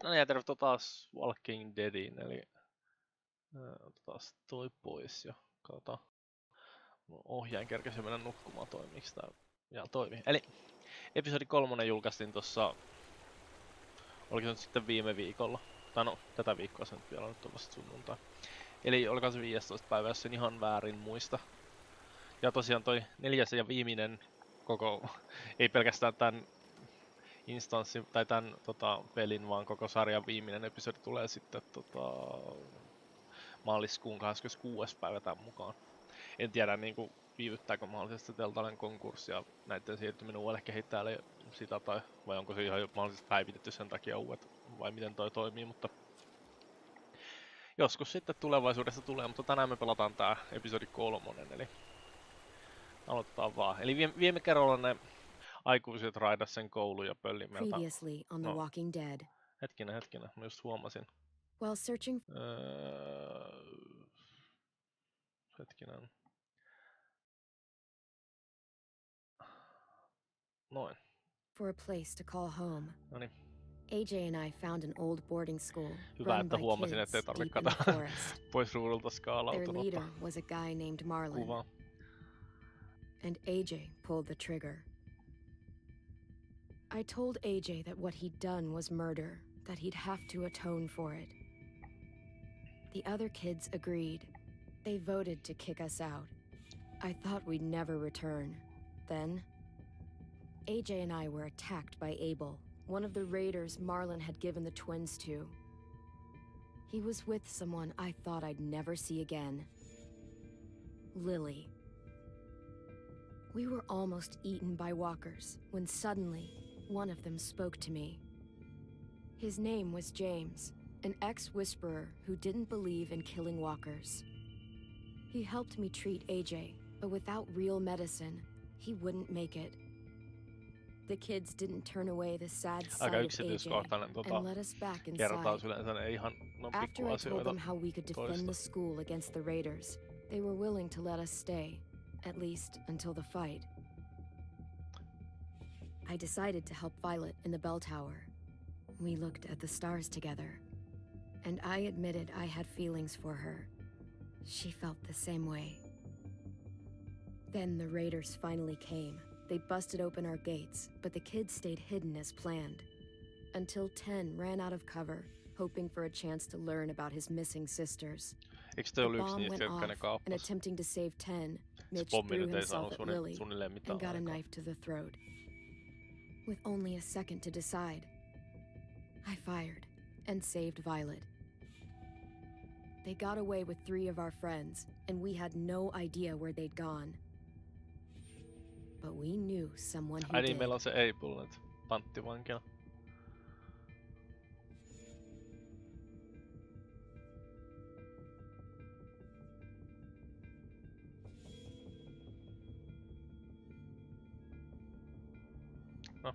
No niin, ja tervetuloa taas Walking Deadiin, eli taas toi pois ja katsotaan. Ohjaajan kerkesi mennä nukkumaan, toimiiko tää? Ja toimii. Eli episodi 3 julkaistiin tossa, oliko se nyt sitten viime viikolla? Tai no, tätä viikkoa se nyt vielä, nyt on vasta sunnuntai. Eli oliko se 15. päivä, jos en ihan väärin muista. Ja tosiaan toi 4. ja viimeinen koko, ei pelkästään tän instanssin tai tän pelin, vaan koko sarjan viimeinen episodi tulee sitten maaliskuun 26. päivä tämän mukaan. En tiedä niinku viivyttääkö mahdollisesti Deltanen konkurssi ja näiden siirtyminen uudelle kehittäjälle sitä vai onko se ihan jo mahdollisesti päivitetty sen takia uudet vai miten toi toimii, mutta joskus sitten tulevaisuudessa tulee, mutta tänään me pelataan tää episodi 3, eli aloitetaan vaan. Eli viime kerralla ne aikuiset raidas sen koulun ja Pöllimeltä. Previously on The Walking Dead. Hetkinen, mä just huomasin. While searching hetkinen. Noin. For a place to call home. Noniin. AJ and I found an old boarding school Hyvä, run että by huomasin, kids ettei tarvitse deep in the katsoa forest. pois ruudulta Their skaalautunutta leader was a guy named Marlin, kuvaa. and AJ pulled the trigger. I told AJ that what he'd done was murder, that he'd have to atone for it. The other kids agreed. They voted to kick us out. I thought we'd never return. Then, AJ and I were attacked by Abel, one of the raiders Marlin had given the twins to. He was with someone I thought I'd never see again. Lily. We were almost eaten by walkers when suddenly one of them spoke to me. His name was James, an ex-whisperer who didn't believe in killing walkers. He helped me treat AJ, but without real medicine, he wouldn't make it. The kids didn't turn away the sad sight of AJ and let us back inside. After I told them how we could defend the school against the raiders, they were willing to let us stay, at least until the fight. I decided to help Violet in the bell tower. We looked at the stars together, and I admitted I had feelings for her. She felt the same way. Then the raiders finally came. They busted open our gates, but the kids stayed hidden as planned. Until 10 ran out of cover, hoping for a chance to learn about his missing sisters. The bomb went off, and attempting to save 10, Mitch threw himself at Lily and got a knife to the throat. With only a second to decide, I fired and saved Violet. They got away with 3 of our friends, and we had no idea where they'd gone. But we knew someone who did. Meillä on se Abel nyt panttivankina. No,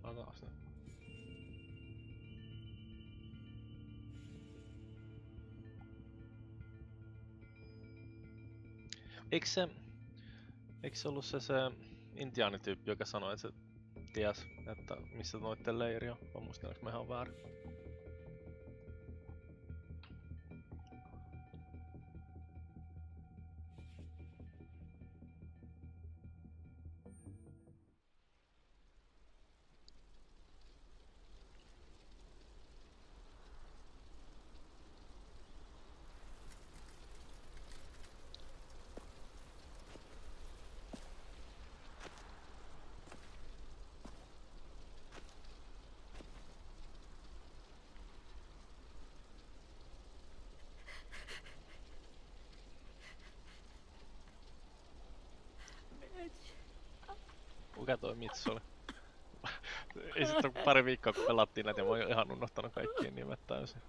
lataa sitä. Eikö se ollut se intiaanityyppi, joka sanoi, että se ties, että missä noitten leiri on? Vai muistellaanko mä ihan väärin? Kuka toi Mitch oli? Ei sitten pari viikkoa kun pelattiin näitä ja mä oon ihan unohtanut kaikkien nimet täysin.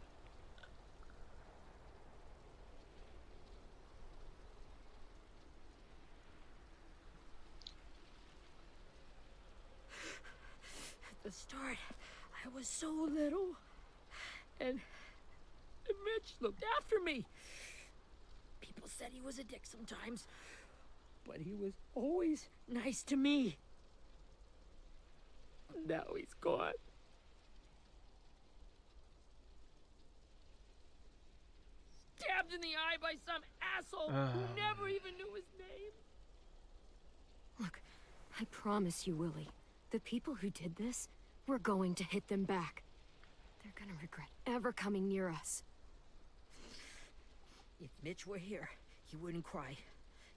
At the start, I was so little, and Mitch looked after me. People said he was a dick sometimes, but he was always nice to me. Now he's gone. stabbed in the eye by some asshole who never even knew his name. Look, I promise you, Willie, the people who did this, we're going to hit them back. They're gonna regret ever coming near us. If Mitch were here, he wouldn't cry.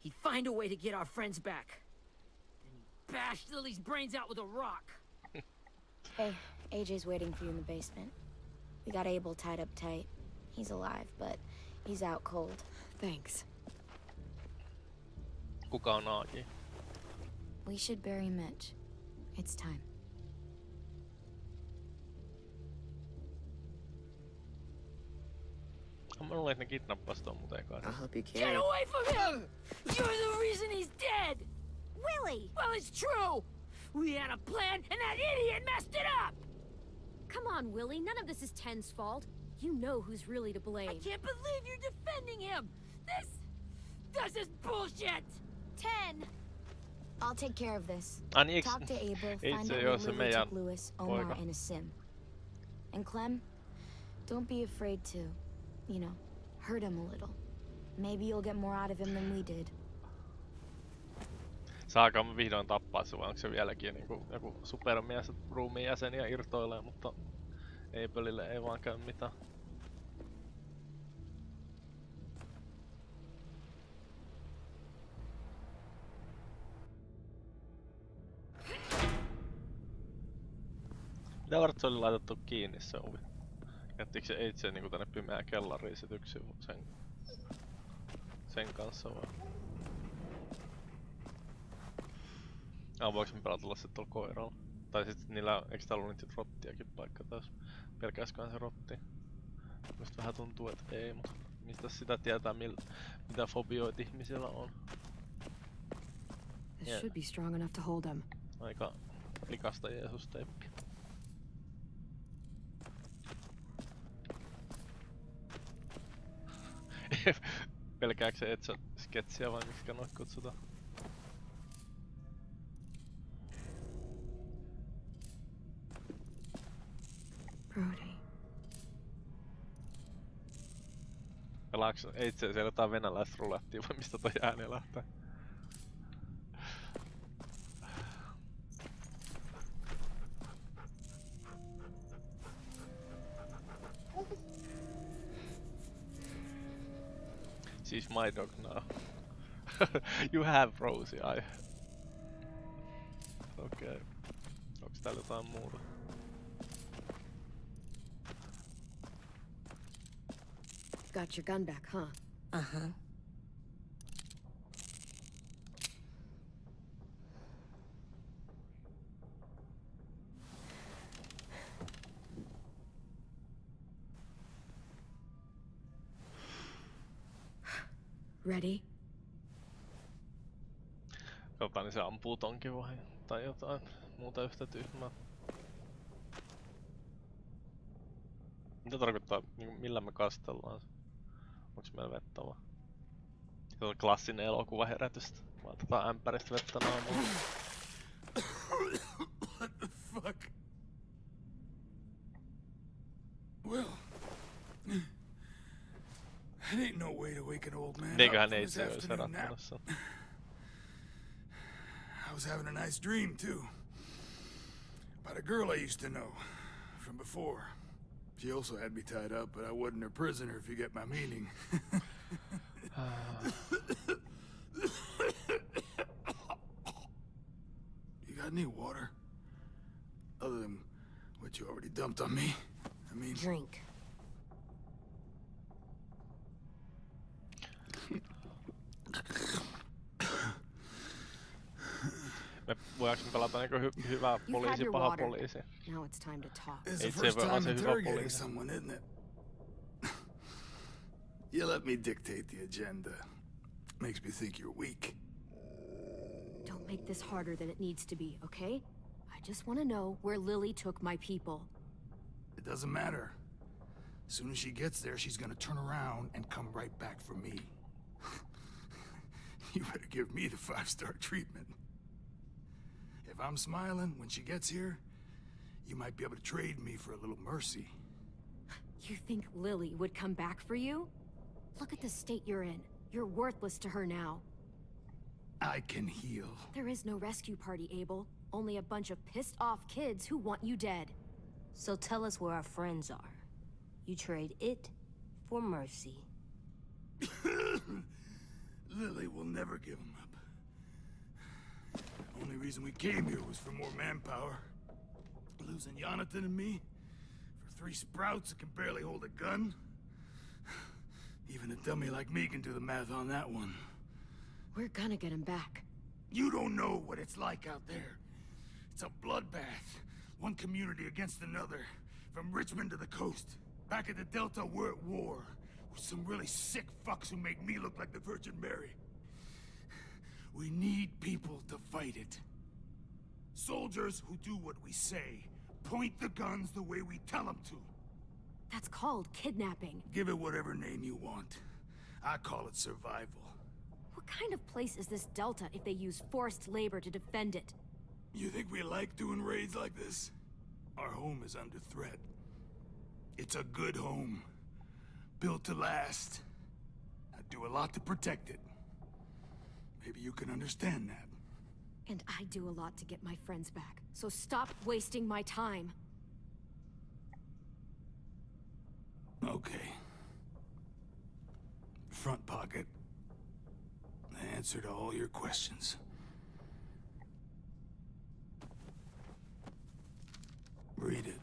He'd find a way to get our friends back. Then he'd bash Lily's brains out with a rock. Hey, AJ's waiting for you in the basement. We got Abel tied up tight. He's alive, but he's out cold. Thanks. Kuka on AJ? We should bury Mitch. It's time. Mä luulen, että ne kidnappas ton muuten I'll kanssa. help you Get carry. away from him! You're the reason he's dead! Willie! Well, it's true! We had a plan, and that idiot messed it up! Come on, Willie. None of this is Ten's fault. You know who's really to blame. I can't believe you're defending him! This is bullshit! 10! I'll take care of this. Ai niin, Talk to Abel, ei find se out oo where se Lily meidän took Lewis, Omar, poika. and Asim. And Clem, don't be afraid to, you know, hurt him a little. Maybe you'll get more out of him than we did. Saako me vihdoin tappaa se vai onko se vieläkin niinku joku supermies ruumiin jäseniä irtoilee, mutta Abelille ei vaan käy mitään. Mitä varten se oli laitettu kiinni se ovi? Jättikö se itse niinku tänne pimeään kellariin sit yksin sen kanssa vai? Voiko me pelata sit tuolla koiralla? Tai sit niillä, eiks täällä ollut niitä rottiakin paikka taas? Pelkäsköhän se rotti? Musta vähän tuntuu, että ei, mutta mistä sitä tietää mitä fobioita ihmisillä on? This Yeah. should be strong enough to hold him. Aika likasta Jeesus-teippiä. Pelkääkö se etsä sketsiä vai miksikä noit kutsutaan? Brody. Pelaaks itse siellä jotain venäläistä rulettia vai mistä toi ääni lähtee? She's my dog now. You have Rosie, I. Okei. Onks täällä jotain muuta? Got your gun back, huh? Uh-huh. Ready? Niin se ampuu tonkin vai? Tai jotain muuta yhtä tyhmää. Mitä tarkoittaa, niin millä me kastellaan? Onks meillä vettä vaan? Se on klassinen elokuva herätystä. Laitetaan ämpäristä vettä naamuun. What the fuck? Well, that ain't no way to wake an old man up Eiköhän from ei his se ois afternoon nap. herättänyt sen. I was having a nice dream, too. About a girl I used to know from before. She also had me tied up, but I wasn't her prisoner, if you get my meaning. You got any water? Other than what you already dumped on me? I mean... Drink. Me voidaanko me pelata niinku hyvää You've had poliisi, your paha water. poliisi? Now it's time to talk. It's the It's first ever- time as a interrogating police. someone, isn't it? You let me dictate the agenda. Makes me think you're weak. Don't make this harder than it needs to be, okay? I just want to know where Lily took my people. It doesn't matter. As soon as she gets there, she's gonna turn around and come right back for me. You better give me the 5-star treatment. If I'm smiling when she gets here, you might be able to trade me for a little mercy. You think Lily would come back for you? Look at the state you're in. You're worthless to her now. I can heal. There is no rescue party, Abel. Only a bunch of pissed-off kids who want you dead. So tell us where our friends are. You trade it for mercy. Lily will never give him up. Only reason we came here was for more manpower. Losing Jonathan and me for 3 sprouts that can barely hold a gun. Even a dummy like me can do the math on that one. We're gonna get him back. You don't know what it's like out there. It's a bloodbath. One community against another. From Richmond to the coast. Back at the Delta, we're at war. With some really sick fucks who make me look like the Virgin Mary. We need people to fight it. Soldiers who do what we say. Point the guns the way we tell them to. That's called kidnapping. Give it whatever name you want. I call it survival. What kind of place is this Delta if they use forced labor to defend it? You think we like doing raids like this? Our home is under threat. It's a good home. Built to last. I do a lot to protect it. Maybe you can understand that. And I do a lot to get my friends back. So stop wasting my time. Okay. Front pocket. The answer to all your questions. Read it.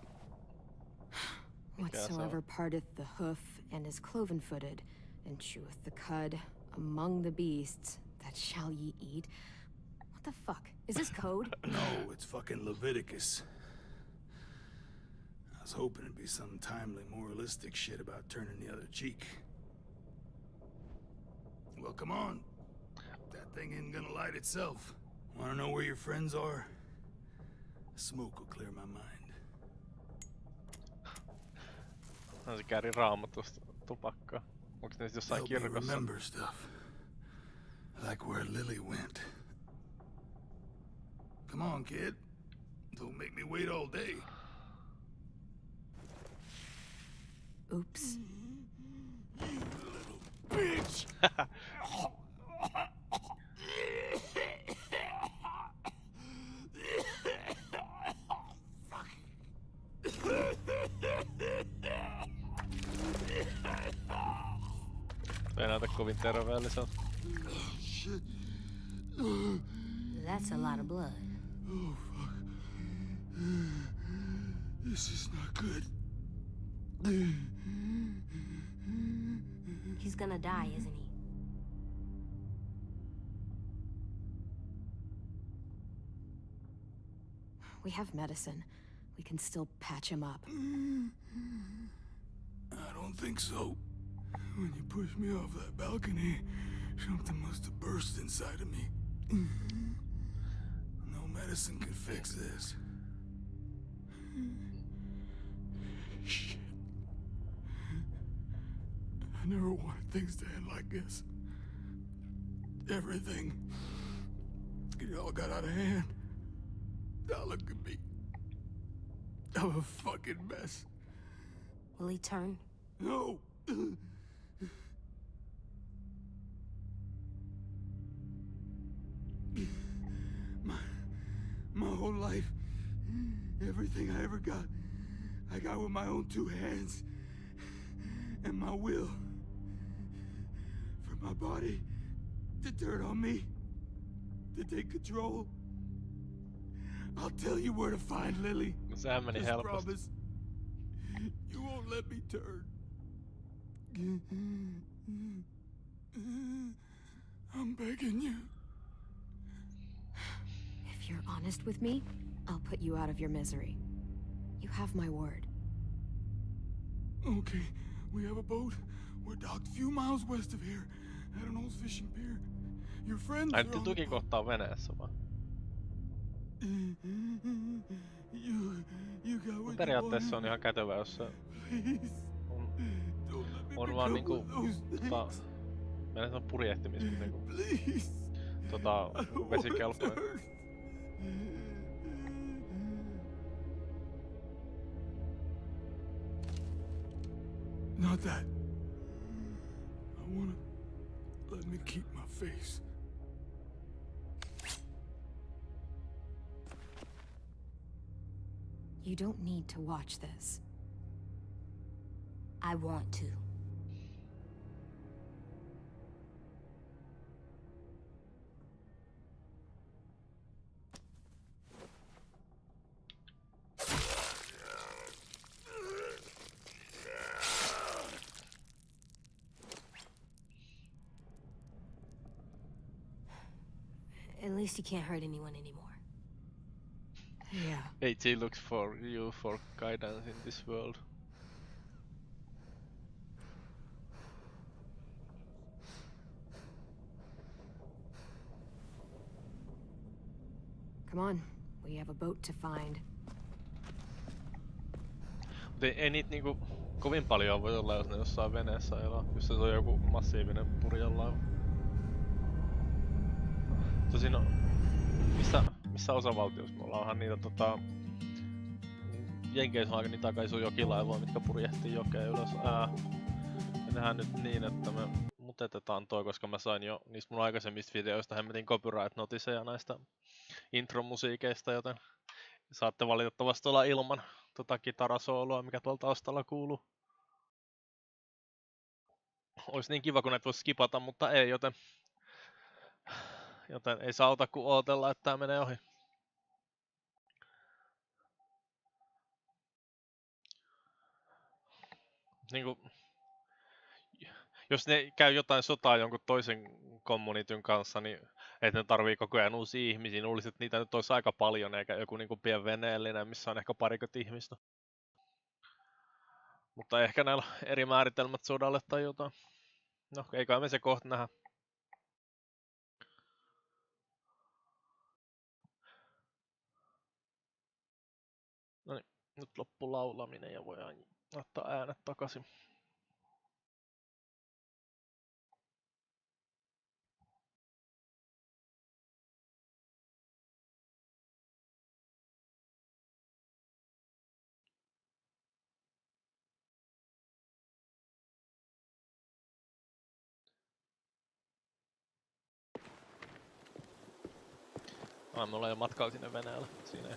Whatsoever parteth the hoof and is cloven-footed, and cheweth the cud among the beasts, that shall ye eat. What the fuck? Is this code? No, it's fucking Leviticus. I was hoping it'd be some timely, moralistic shit about turning the other cheek. Well, come on. That thing ain't gonna light itself. Wanna know where your friends are? Smoke will clear my mind. No se kääri Raamatusta tupakkaa. Onks ne jossain Help me kirkossa? remember stuff. Like where Lily went. Come on, kid. Don't make me wait all day. Oops. You little bitch! Ei näytä kovin terveelliseltä. Shit. That's a lot of blood. Oh, fuck. This is not good. He's gonna die, isn't he? We have medicine. We can still patch him up. I don't think so. When you pushed me off that balcony, something must have burst inside of me. No medicine can fix this. Shit. I never wanted things to end like this. Everything. It all got out of hand. Now look at me. I'm a fucking mess. Will he turn? No. My whole life, everything I ever got, I got with my own 2 hands and my will. For my body to turn on me, to take control. I'll tell you where to find Lily. Sehän meni Just helposti. promise. You won't let me turn. I'm begging you. If you're honest with me, I'll put you out of your misery. You have my word. Okay, we have a boat. We're docked a few miles west of here, at an old fishing pier. Your friends Ai are nyt on the boat. tukikohtaa veneessä vaan. You got what you Periaatteessa on wanted. ihan kätevä, jos se Please, on, don't let me on vaan become niinku one of those things. meillä on purjehtimis niinku Please. I don't wanna vesikelpoinen. turn. Not that. I let me keep my face. You don't need to watch this. I want to. At least you can't hurt anyone anymore. Yeah. AJ looks for you for guidance in this world. Come on. We have a boat to find. Mutta ei niitä niinku kovin paljon voi olla, jos ne jossain veneessä elää. Jos se on joku massiivinen purjelaiva. Tosin missä osavaltiossa me ollaan niitä Jenkeissä on aika niitä aika isoja jokilaivoja, mitkä purjehtii jokeen ylös. Ja nehän nyt niin, että me mutetetaan toi, koska mä sain jo niistä mun aikaisemmista videoista hemmetin copyright-noticeja näistä intro-musiikeista, joten saatte valitettavasti olla ilman kitarasooloa, mikä tuolta taustalla kuuluu. Ois niin kiva, kun näitä vois skipata, mutta ei, joten ei saa ota kuin ootella, että tää menee ohi. Niinku, jos ne käy jotain sotaa jonkun toisen communityn kanssa, niin et ne tarvii koko ajan uusia ihmisiä, niin luulisin, että niitä nyt olisi aika paljon, eikä joku niinku pien veneellinen, missä on ehkä parikymmentä ihmistä. Mutta ehkä näillä eri määritelmät sodalle tai jotain. No, eikä me se kohta nähdä. No niin, nyt loppuu laulaminen ja voidaan ottaa äänet takaisin. Me ollaan jo matkalla sinne Venäjälle. Siinä ei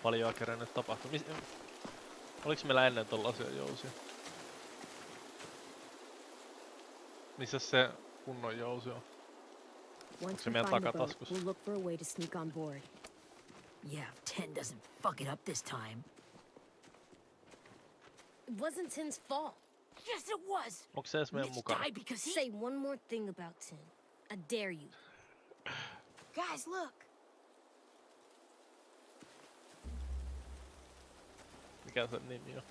paljon kerennyt tapahtua. Oliks meillä ennen tollasia jousia? Missä se kunnon jousi on? Onko se meidän takataskussa? We'll look for a way to sneak on board. Yeah, if 10 doesn't fuck it up this time. It wasn't Tin's fault. Yes, it was! Onko se edes meidän Mitch mukana? died because he... Say one more thing about Tin. I dare you. Guys, look! Mikä se nimi on?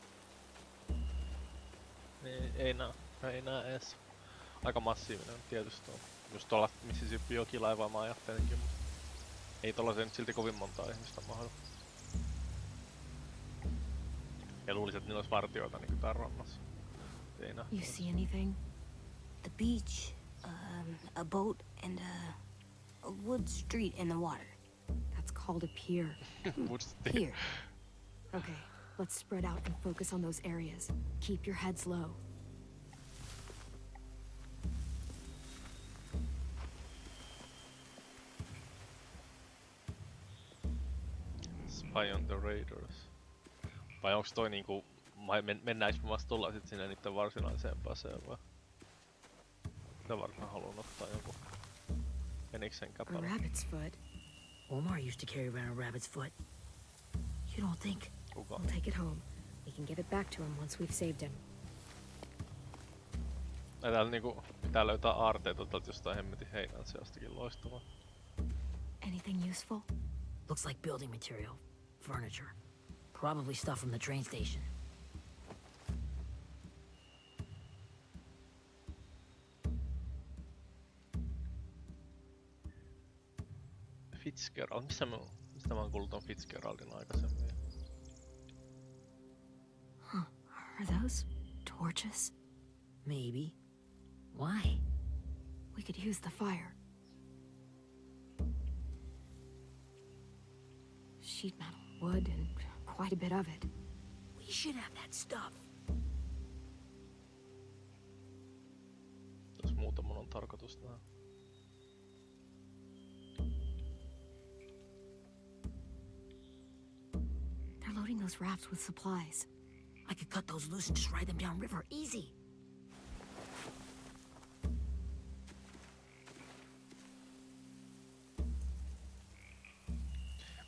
Ei nää ees. Aika massiivinen tietysti on. Just tuolla Mississippi jokilaivaa mä ajattelinkin, mutta ei tollasen nyt silti kovin montaa ihmistä mahdu. Ja luulisin, että niillä olisi vartioita niinku tää rannassa. Ei nää. You see anything? The beach, a boat, and a wood street in the water. That's called a pier. Here. Okay, let's spread out and focus on those areas. Keep your heads low. Spy on the Raiders. Vai onks toi niinku... Mennäänkö me vasta tulla sit sinne niitten varsinaiseen paseen vai? Mitä varmaan haluan ottaa joku Eniksen A käpälä. rabbit's foot. Omar used to carry around a rabbit's foot. You don't think... Kuka? We'll take it home. We can give it back to him once we've saved him. Täällä niinku pitää löytää aarteita tuolta jostain hemmetin heinän seastakin loistavaa. Anything useful? Looks like building material. Furniture. Probably stuff from the train station. Fitzgerald. Mistä mä oon kuullut ton Fitzgeraldin aikaisemmin? Are those torches? Maybe. Why? We could use the fire. Sheet metal, wood, and quite a bit of it. We should have that stuff. muuta mun on tarkoitus tehdä. They're loading those rafts with supplies. I could cut those loose and just ride them downriver, easy.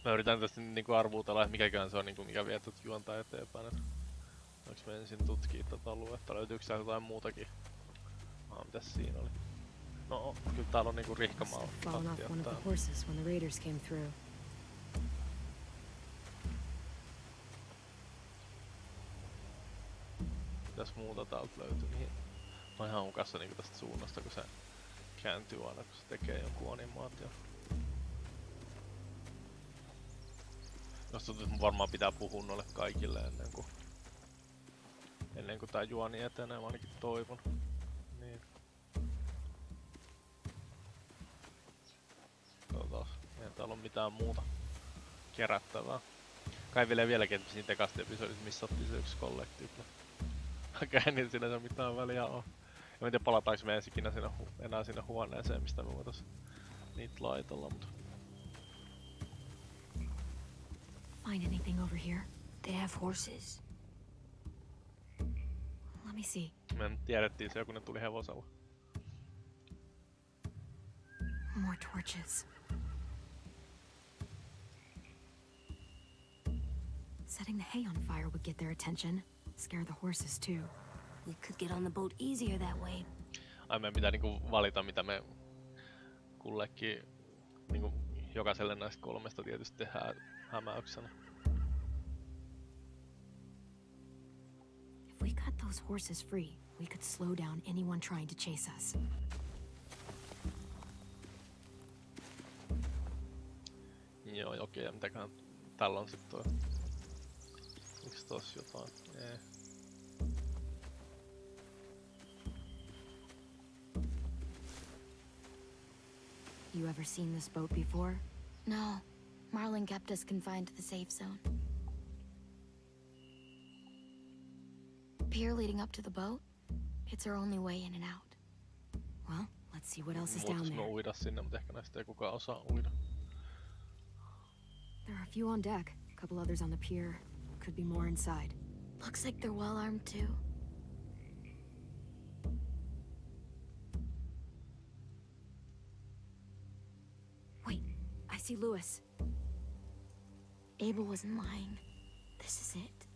Mä yritän tästä niinku arvuutella, että mikäkään se on niinku, mikä vie tätä juontaa eteenpäin. Voinko me ensin tutkii tätä aluetta? Löytyykö täällä jotain muutakin? Mitäs siinä oli? No, kyllä täällä on niinku rihkamaa. Fallen off one of the horses when the raiders came through. Mitäs muuta täältä löytyy? Niin on ihan hukassa niinku tästä suunnasta, kun se kääntyy aina, kun se tekee jonkun animaation. Jos tuntuu, että mun varmaan pitää puhua noille kaikille ennen kuin tää juoni etenee, mä ainakin toivon. Niin. Katsotaan, ei täällä ole mitään muuta kerättävää. Kaivelee vieläkin, että siinä tekasti episodissa missattiin se yksi kollektiivi. Okei, niin sinänsä mitään väliä on. Ja mä en tiedä, palataanko me ensikin enää sinne huoneeseen, mistä me voitais niitä laitella, mutta... Find anything over here? They have horses. Let me see. Me tiedettiin se, kun ne tuli hevosella. More torches. Setting the hay on fire would get their attention. Scare the horses too. We could get on the boat easier that way. Ai meidän pitää niinku valita, mitä me kullekin niinku jokaiselle näistä kolmesta tietysti tehdään hämäyksenä. If we cut those horses free, we could slow down anyone trying to chase us. Joo, okei, ja mitäköhän tällä on sit toi... Eiks tossa jotain? Ei. You ever seen this boat before? No. Marlin kept us confined to the safe zone. Pier leading up to the boat? It's our only way in and out. Well, let's see what else is down Voitais me there. uida sinne, mutta ehkä näistä ei kukaan osaa uida. There are a few on deck, a couple others on the pier. Could be more inside. Looks like they're well armed too. Wait, I see Lewis. Abel wasn't lying. This is it.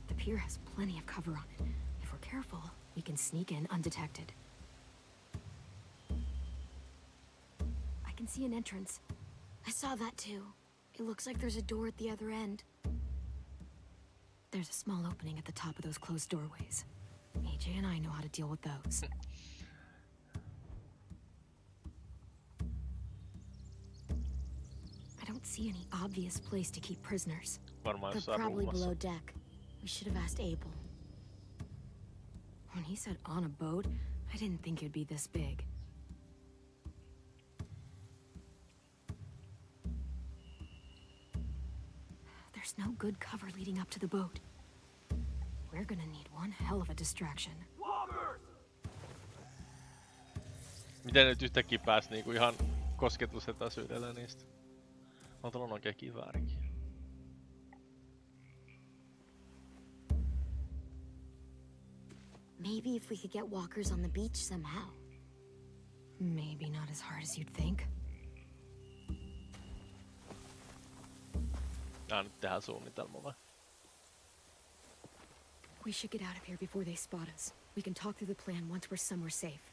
The pier has plenty of cover on it. If we're careful, we can sneak in undetected. I can see an entrance. I saw that too. It looks like there's a door at the other end. There's a small opening at the top of those closed doorways. AJ and I know how to deal with those. I don't see any obvious place to keep prisoners. Varmaan They're jossain probably ruumassa. below deck. We should have asked Abel. When he said on a boat, I didn't think it'd be this big. There's no good cover leading up to the boat. We're gonna need one hell of a distraction. Miten nyt yhtäkkiä pääs niinku ihan kosketusetäisyydellä niistä? On tuolla oikein kiväärikin. Maybe if we could get walkers on the beach somehow. Maybe not as hard as you'd think. Nyt tehdään suunnitelma vai? We should get out of here before they spot us. We can talk through the plan once we're somewhere safe.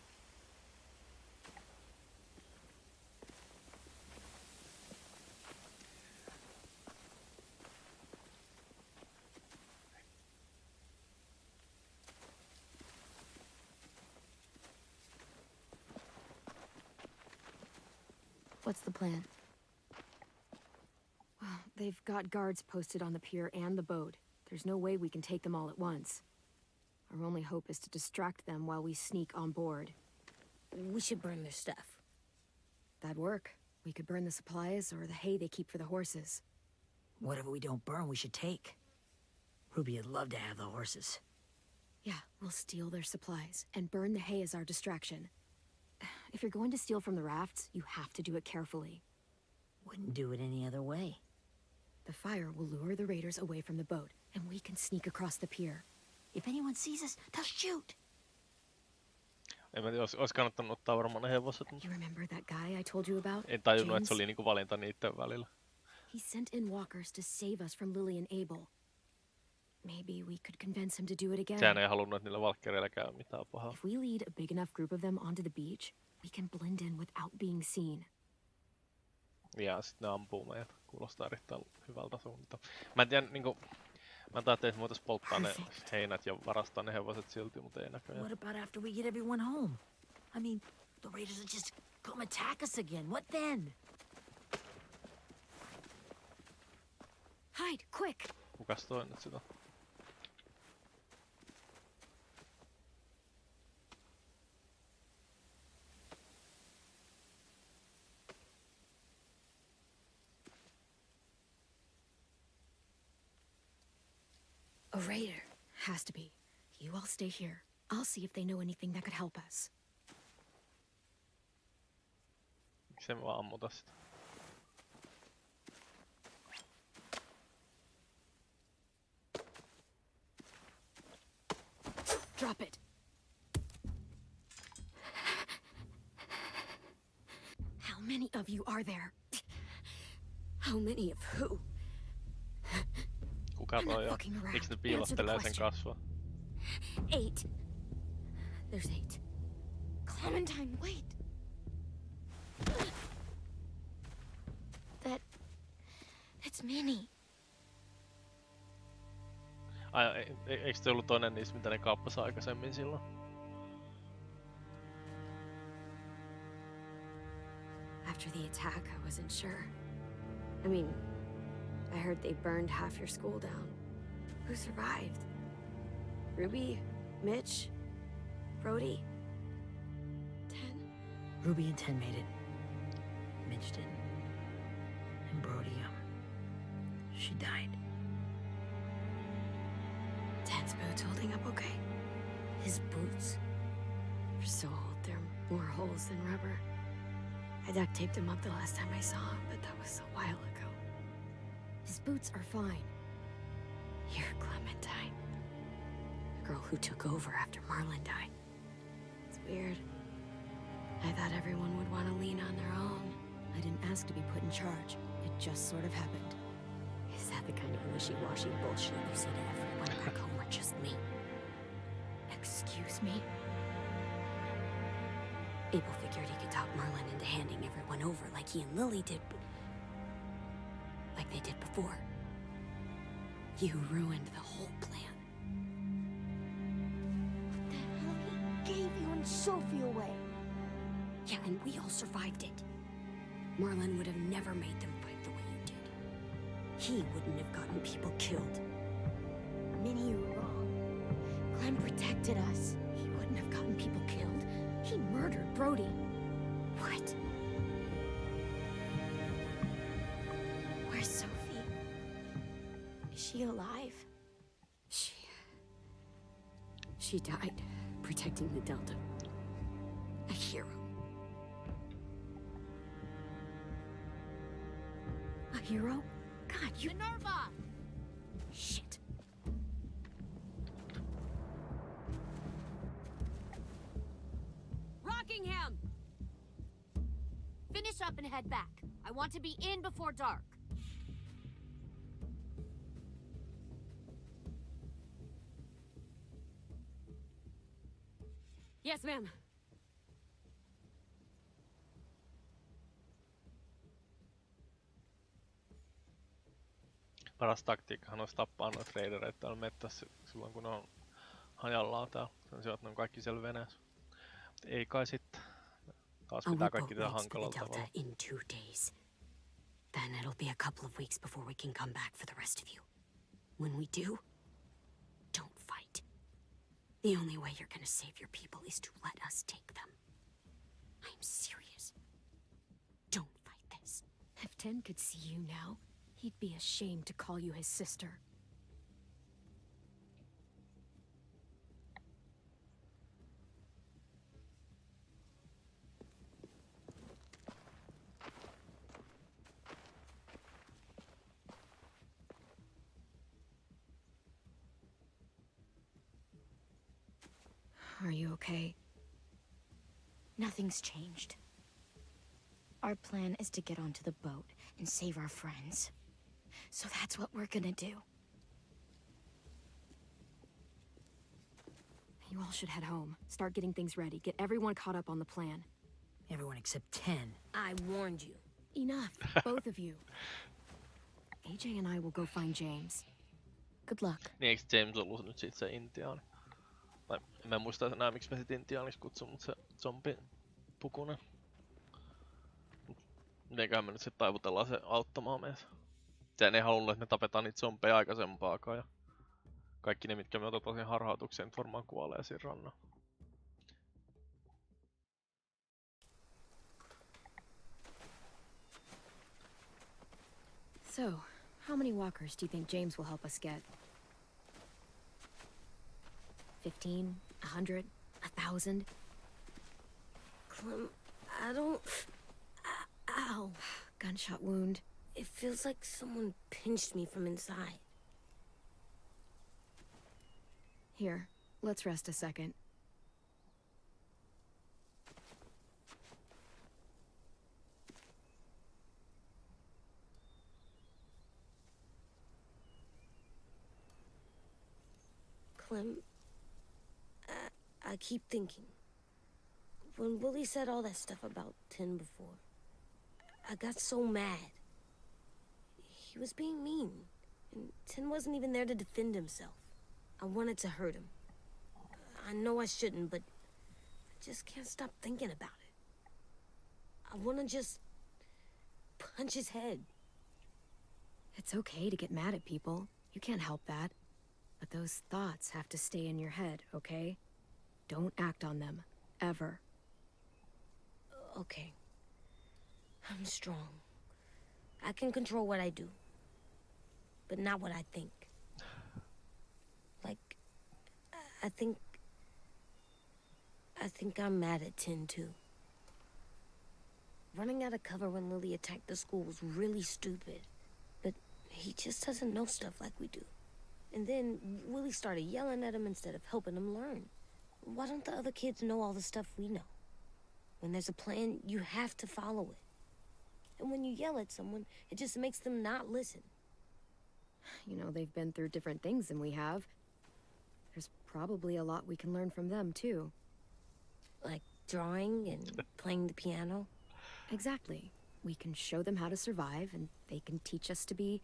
What's the plan? Well, they've got guards posted on the pier and the boat. There's no way we can take them all at once. Our only hope is to distract them while we sneak on board. We should burn their stuff. That'd work. We could burn the supplies or the hay they keep for the horses. Whatever we don't burn, we should take. Ruby'd love to have the horses. Yeah, we'll steal their supplies and burn the hay as our distraction. If you're going to steal from the rafts, you have to do it carefully. Wouldn't do it any other way. The fire will lure the raiders away from the boat, and we can sneak across the pier. If anyone sees us, they'll shoot. En mä tiedä, olisi kannattanut ottaa varmaan ne hevoset, mutta You remember that guy I told you about? en tajunnut, että se James? oli niinku valinta niiden välillä. He sent in walkers to save us from Lily and Abel. Maybe we could convince him to do it again. Sehän ei halunnut, että niillä valkkereilla käy mitään pahaa. If we lead a big enough group of them onto the beach, we can blend in without being seen. Ja sitten ne ampuu meidät. Kuulostaa erittäin hyvältä suunnilta. Mä en tiedä, niinku... Mä ajattelin, että voitais polttaa ne heinät ja varastaa ne hevoset silti, mutta ei näköjään. What about after we get everyone home? I mean, the raiders will just come attack us again. What then? Hide, quick! Kukas toi nyt sitä? A raider. Has to be. You all stay here. I'll see if they know anything that could help us. Miksei me vaan ammuta sitä? Drop it. How many of you are there? How many of who? Kuka toi on? Miksi ne piilottelee sen kasvua? 8. There's 8. Clementine, wait. That's Minnie. Ai, eikö se ollut toinen niistä, mitä ne kaappasi aikaisemmin silloin? After the attack, I wasn't sure. I mean, I heard they burned half your school down. Who survived? Ruby? Mitch? Brody? 10? Ruby and 10 made it. Mitch didn't. And Brody, she died. 10's boots holding up okay? His boots? They're so old, they're more holes than rubber. I duct taped him up the last time I saw him, but that was a while ago. His boots are fine. You're Clementine. The girl who took over after Marlon died. It's weird. I thought everyone would want to lean on their own. I didn't ask to be put in charge. It just sort of happened. Is that the kind of wishy-washy bullshit you say to everyone back home or just me? Excuse me? Abel figured he could talk Marlon into handing everyone over like he and Lily did, but... like they did before. You ruined the whole plan. What the hell? He gave you and Sophie away. Yeah, and we all survived it. Marlon would have never made them fight the way you did. He wouldn't have gotten people killed. Minnie, you're wrong. Clem protected us. He wouldn't have gotten people killed. He murdered Brody. What? Where's Sophie? Is she alive? She died, protecting the Delta. A hero. A hero? God, you... Minerva! Shit. Rockingham! Finish up and head back. I want to be in before dark. Yes, ma'am. Paras taktiikkahan olisi tappaa noita raidereita täällä mettässä silloin kun ne on hajallaan täällä. Sen sijaan, että ne on kaikki siellä veneessä. Mut ei kai sitten. Taas pitää kaikki tehdä hankalalla tavalla. In 2 days. Then it'll be a couple of weeks before we can come back for the rest of you. When we do, don't fight. The only way you're gonna save your people is to let us take them. I'm serious. Don't fight this. If 10 could see you now, he'd be ashamed to call you his sister. Are you okay? Nothing's changed. Our plan is to get onto the boat and save our friends. So that's what we're gonna do. You all should head home. Start getting things ready. Get everyone caught up on the plan. Everyone except 10. I warned you. Enough, both of you. AJ and I will go find James. Good luck. Niin eikö James ollut nyt sit se intiaani? Tai en mä muista enää miksi mä sit intiaaniksi kutsun, mut se zombipukunen. Mitenköhän me nyt sit taivutellaan se auttamaan meitä. Sehän ei halunnut, että me tapetaan niitä zombeja aikaisempaakaan ja kaikki ne mitkä me otetaan siihen harhautukseen nyt varmaan kuolee siinä rannalla. So, how many walkers do you think James will help us get? 15? 100? 1,000? Clem, I don't... Ow. Gunshot wound. It feels like someone pinched me from inside. Here, let's rest a second. Clem, I keep thinking. When Willie said all that stuff about Tin before, I got so mad. He was being mean, and Tin wasn't even there to defend himself. I wanted to hurt him. I know I shouldn't, but I just can't stop thinking about it. I want to just punch his head. It's okay to get mad at people. You can't help that. But those thoughts have to stay in your head, okay? Don't act on them. Ever. Okay. I'm strong. I can control what I do. But not what I think. Like, I think I'm mad at Tin, too. Running out of cover when Lily attacked the school was really stupid. But he just doesn't know stuff like we do. And then Willie started yelling at him instead of helping him learn. Why don't the other kids know all the stuff we know? When there's a plan, you have to follow it. And when you yell at someone, it just makes them not listen. You know, they've been through different things than we have. There's probably a lot we can learn from them, too. Like drawing and playing the piano. Exactly. We can show them how to survive, and they can teach us to be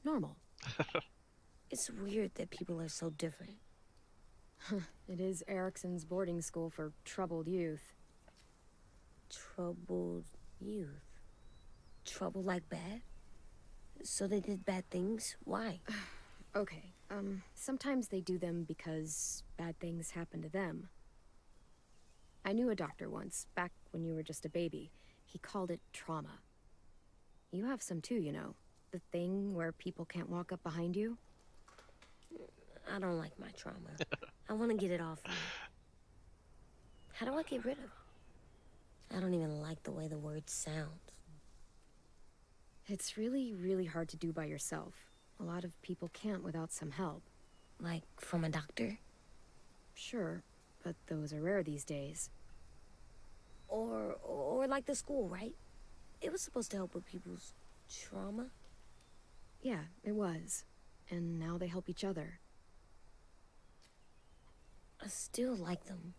normal. It's weird that people are so different. It is Erickson's boarding school for troubled youth. Troubled youth? Trouble like bad? So they did bad things? Why? Okay, sometimes they do them because bad things happen to them. I knew a doctor once, back when you were just a baby. He called it trauma. You have some too, you know. The thing where people can't walk up behind you. I don't like my trauma. I want to get it off me. How do I get rid of it? I don't even like the way the word sounds. It's really, really hard to do by yourself. A lot of people can't without some help. Like from a doctor? Sure, but those are rare these days. Or like the school, right? It was supposed to help with people's trauma. Yeah, it was. And now they help each other. I still like them.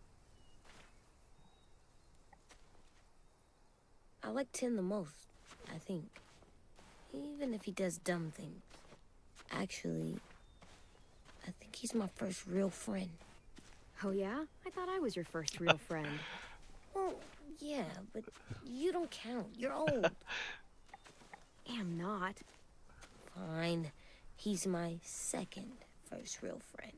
I like Tin the most, I think. Even if he does dumb things. Actually, I think he's my first real friend. Oh yeah? I thought I was your first real friend. Well, yeah, but you don't count. You're old. Am not. Fine. He's my second first real friend.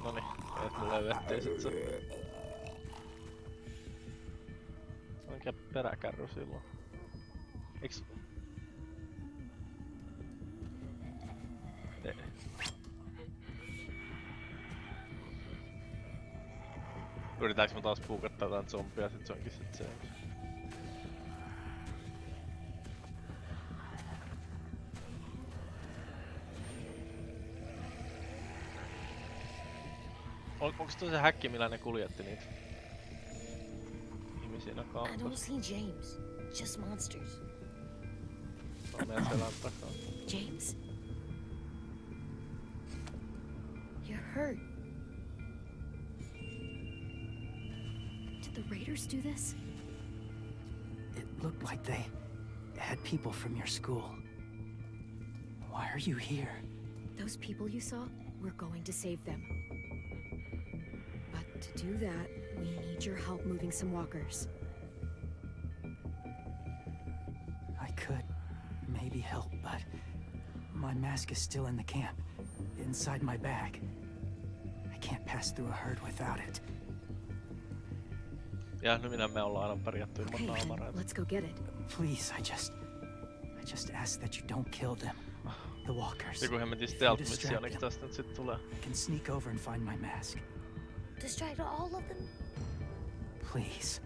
Noniin, et mulle vettiin sit se. Oikein peräkärry silloin. Eiks... Ei. Yritääks mä taas puukattaa jotain zombia, sit se onkin sit James. Onks toi se häkki, millä ne kuljetti niitä ihmisiä I don't kaupassa? see James. Just monsters. On meidän selän takaa. James? You're hurt. Did the Raiders do this? It looked like they had people from your school. Why are you here? Those people you saw, we're going to save them. But to do that, we need your help moving some walkers. I could maybe help, but my mask is still in the camp, inside my bag. I can't pass through a herd without it. Ja no minä me ollaan aina pärjätty ilman Okay, then naamareita. let's go get it. Please, I just ask that you don't kill them. The walkers. Joku hemmetin If you stealth distract missioniksi them, tästä nyt sit tulee. I can sneak over and find my mask. Distract all of them? Please.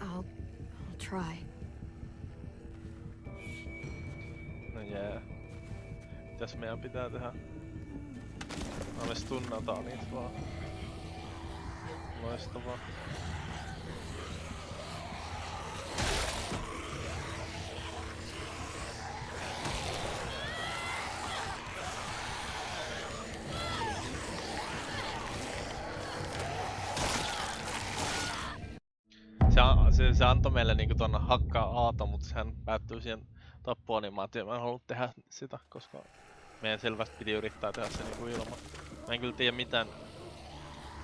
I'll try. No jee. Mitäs meidän pitää tehdä? Me stunnataan niitä vaan. Loistavaa. Se antoi meille niinku ton hakkaa Aata, mutta sehän päättyy siihen tappuanimaatioon. Mä en halua tehdä sitä, koska meidän selvästi piti yrittää tehdä se niinku ilman. Mä en kyllä tiedä mitään.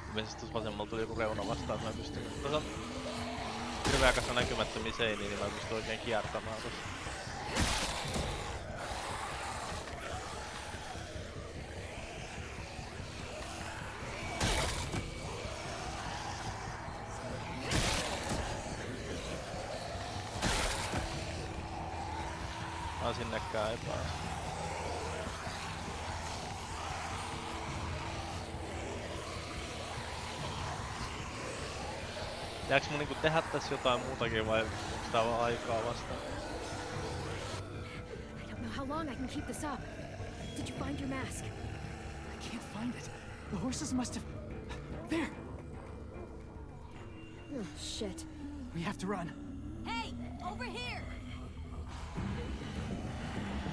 Ilmeisesti tuossa vasemmalla tuli joku reuna vastaan, että mä pystyn. Tuossa on hirveä kasa näkymättömiä seiniä, niin mä pystyn oikein kiertämään tossa. Sinnekään ei pääse. Jääks mun niinku tehdä tässä jotain muutakin vai onks tää vaan aikaa vastaan? I don't know how long I can keep this up. Did you find your mask? I can't find it. The horses must have... There! Oh, shit. We have to run. Hey, over here!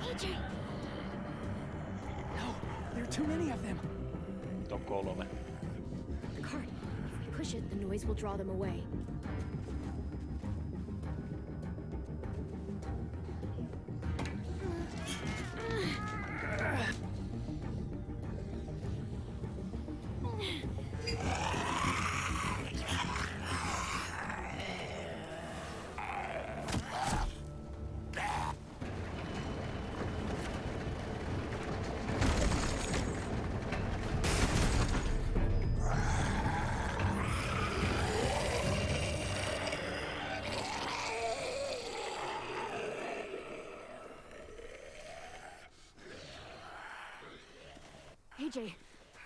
AJ! No, there are too many of them. Nyt on 3. The cart. If we push it, the noise will draw them away. AJ,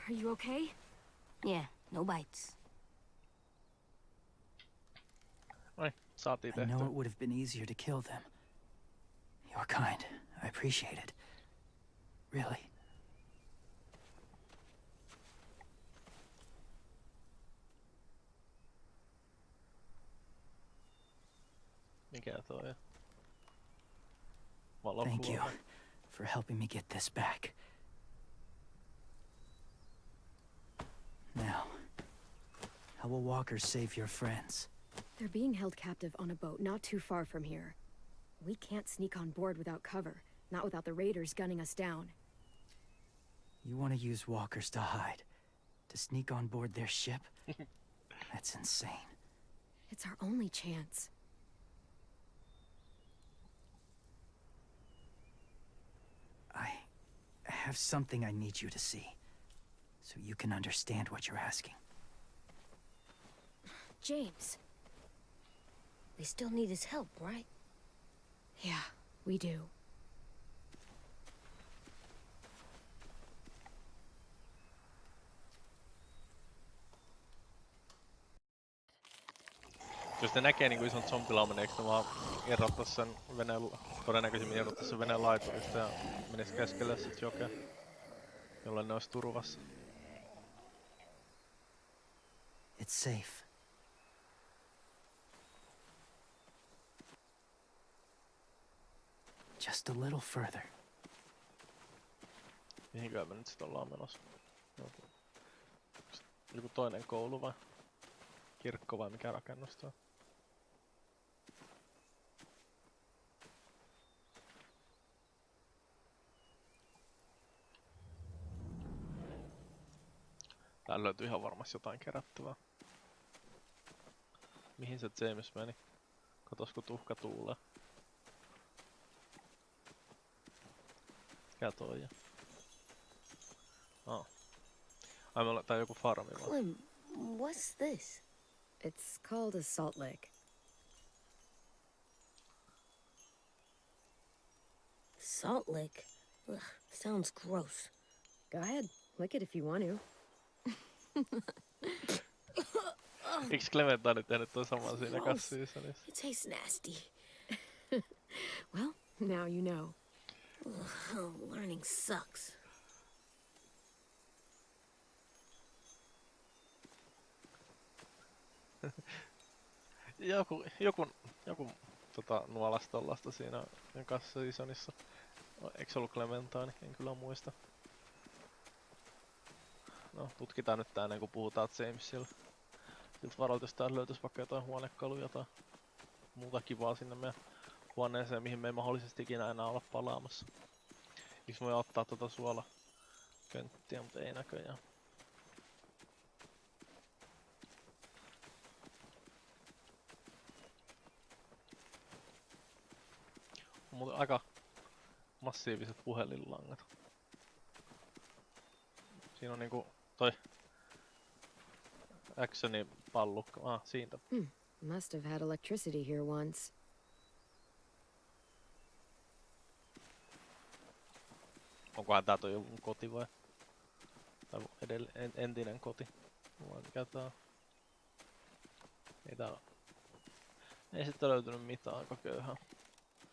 are you okay? Yeah, no bites. Noin, saatiin I know tehtyä. it would have been easier to kill them. You're kind. I appreciate it. Really. Mikä toi on? Thank you Valokuva. for helping me get this back. Now, how will walkers save your friends? They're being held captive on a boat not too far from here. We can't sneak on board without cover, not without the raiders gunning us down. You want to use walkers to hide? To sneak on board their ship? That's insane. It's our only chance. I have something I need you to see, so you can understand what you're asking. James. They still need his help, right? Yeah, we do. Jos ne näkee niinku ison zombilauman, eikö ne vaan erottais sen veneen, todennäköisemmin erottais sen veneen laiturista ja menis keskelle sit jokea, jolloin ne ois turvassa. It's safe. Just a little further. Mihinkään me nyt sit ollaan menossa? Joku toinen koulu vai? Kirkko vai mikä rakennus tuo? Täällä löytyy ihan varmasti jotain kerättävää. Mihin se James meni? Katos kun tuhka tuulee. Mikä toi on? Oh. Ai me ollaan tää joku farmi vaan. Clem, what's this? It's called a salt lick. Salt lick? Ugh, sounds gross. Go ahead, lick it if you want to. Eiks Clementine tehnyt toi saman siinä Gross. kassiisonissa? It tastes nasty. Well, now you know. Ugh, learning sucks. Joku nuolas tollasta siinä kassiisonissa. Eikö se ollut Clementine? En kyllä muista. No, tutkitaan nyt tää ennen kuin puhutaan Jamesille. Siltä varalta, jos täällä löytyis vaikka jotain huonekaluja tai muuta kivaa sinne meidän huoneeseen, mihin me ei mahdollisesti ikinä enää olla palaamassa. Miksi voi ottaa tota suolakönttiä, mutta ei näköjään. On muuten aika massiiviset puhelinlangat. Siinä on niinku toi actionin pallukka. Siitä. Must have had electricity here once. Onkohan tää toi joku koti vai? Tai entinen koti? Vai mikä tää on? Ei tää oo. Ei sitten löytynyt mitään, aika köyhää.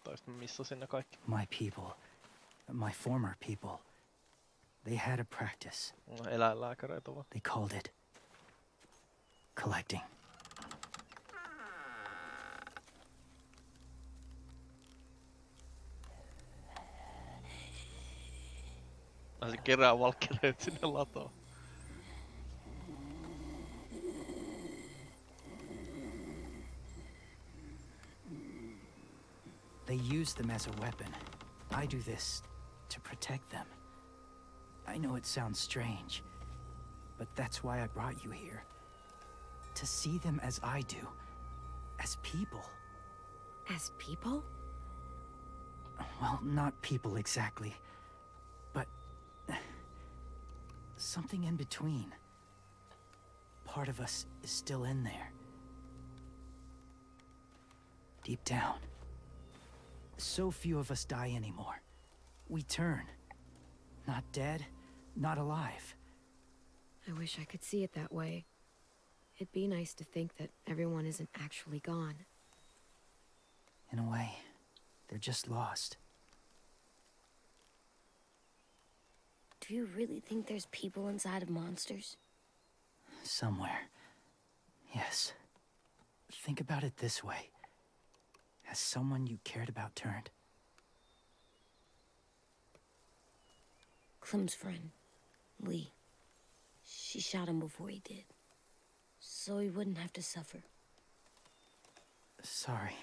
Tai sitten missasin ne kaikki. My people, my former people, they had a practice. No, eläinlääkäreitä vaan. They called it collecting. Se kerää valkkereet sinne latoon. They use them as a weapon. I do this to protect them. I know it sounds strange, but that's why I brought you here. To see them as I do. As people. As people? Well, not people exactly, but something in between. Part of us is still in there. Deep down. So few of us die anymore. We turn. Not dead, not alive. I wish I could see it that way. It'd be nice to think that everyone isn't actually gone. In a way, they're just lost. Do you really think there's people inside of monsters? Somewhere. Yes. Think about it this way. Has someone you cared about turned? Clem's friend, Lee. She shot him before he did. So he wouldn't have to suffer. Sorry.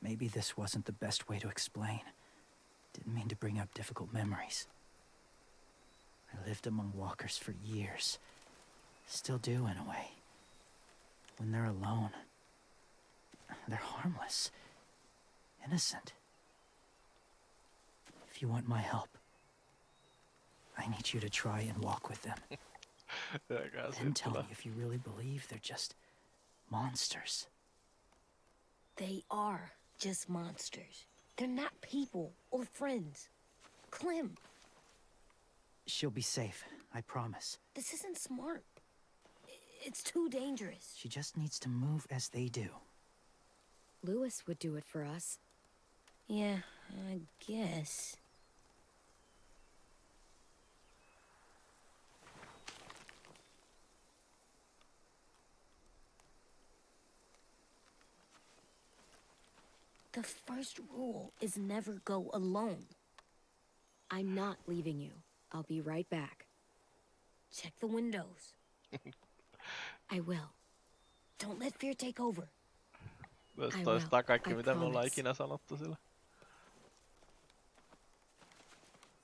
Maybe this wasn't the best way to explain. Didn't mean to bring up difficult memories. I lived among walkers for years. Still do, in a way. When they're alone, they're harmless. Innocent. If you want my help, I need you to try and walk with them. And tell me if you really believe they're just monsters. They are just monsters. They're not people or friends. Clem, She'll be safe, I promise. this isn't smart. It's too dangerous. She just needs to move as they do. Lewis would do it for us. Yeah, I guess. The first rule is never go alone. I'm not leaving you. I'll be right back. Check the windows. I will. Don't let fear take over. Myös I toistaa will. kaikki I mitä me ollaan promise. ikinä sanottu sillä.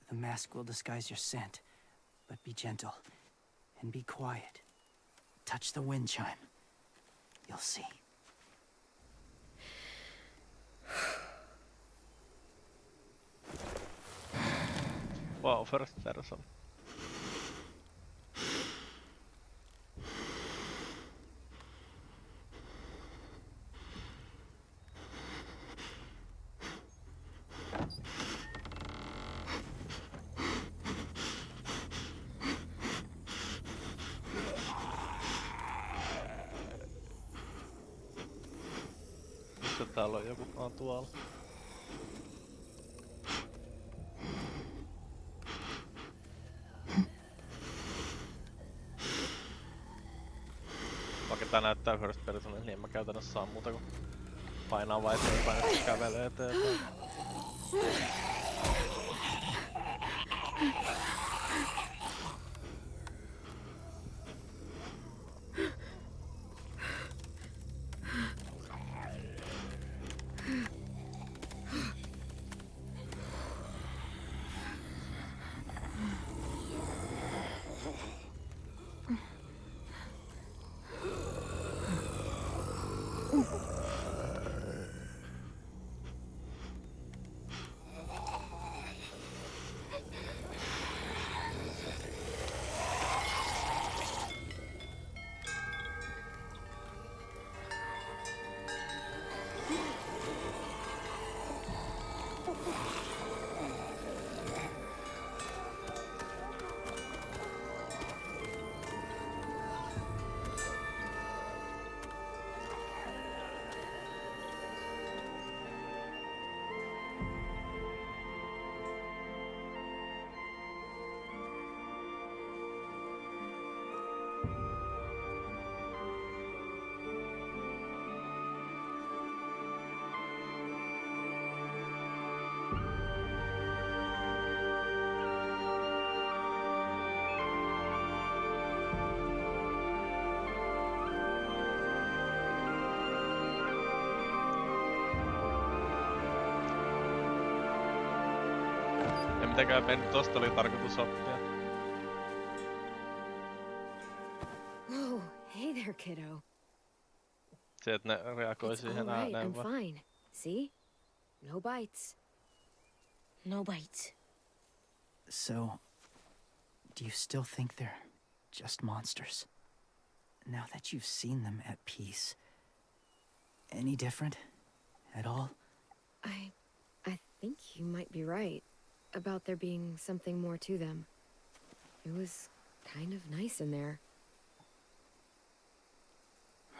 The mask will disguise your scent, but be gentle and be quiet. Touch the wind chime. You'll see. Wow, first person. Missä täällä on joku? Tuolla. Vaikka tää näyttää first person, niin en mä käytännössä saa muuta kuin painaa vai eteenpäin, että kävelee eteenpäin. Ja mitäkään mennyt, tosta oli tarkoitus oppia. Oh, hey there, kiddo. Se, että ne reagoi It's all siihen right. I'm ääneen vaan. fine. See? No bites. No bites. So, do you still think they're just monsters? Now that you've seen them at peace, any different at all? I think you might be right about there being something more to them. It was kind of nice in there.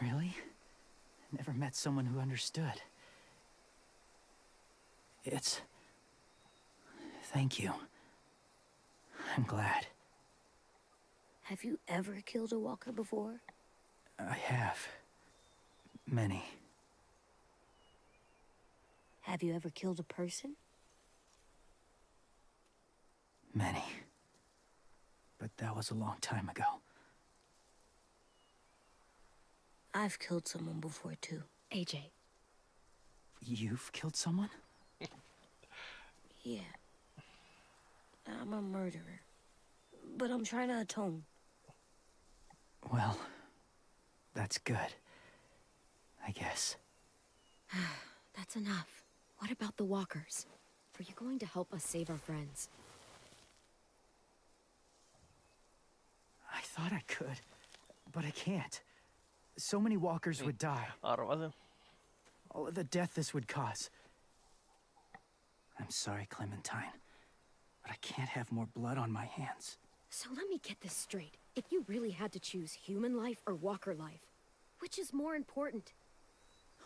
Really? Never met someone who understood. Thank you. I'm glad. Have you ever killed a walker before? I have. Many. Have you ever killed a person? Many. But that was a long time ago. I've killed someone before too. AJ. You've killed someone? Yeah. I'm a murderer. But I'm trying to atone. Well, that's good. I guess. That's enough. What about the walkers? Are you going to help us save our friends? I thought I could, but I can't. So many walkers would die. Arvasin. All of the death this would cause. I'm sorry, Clementine, but I can't have more blood on my hands. So let me get this straight. If you really had to choose human life or walker life, which is more important?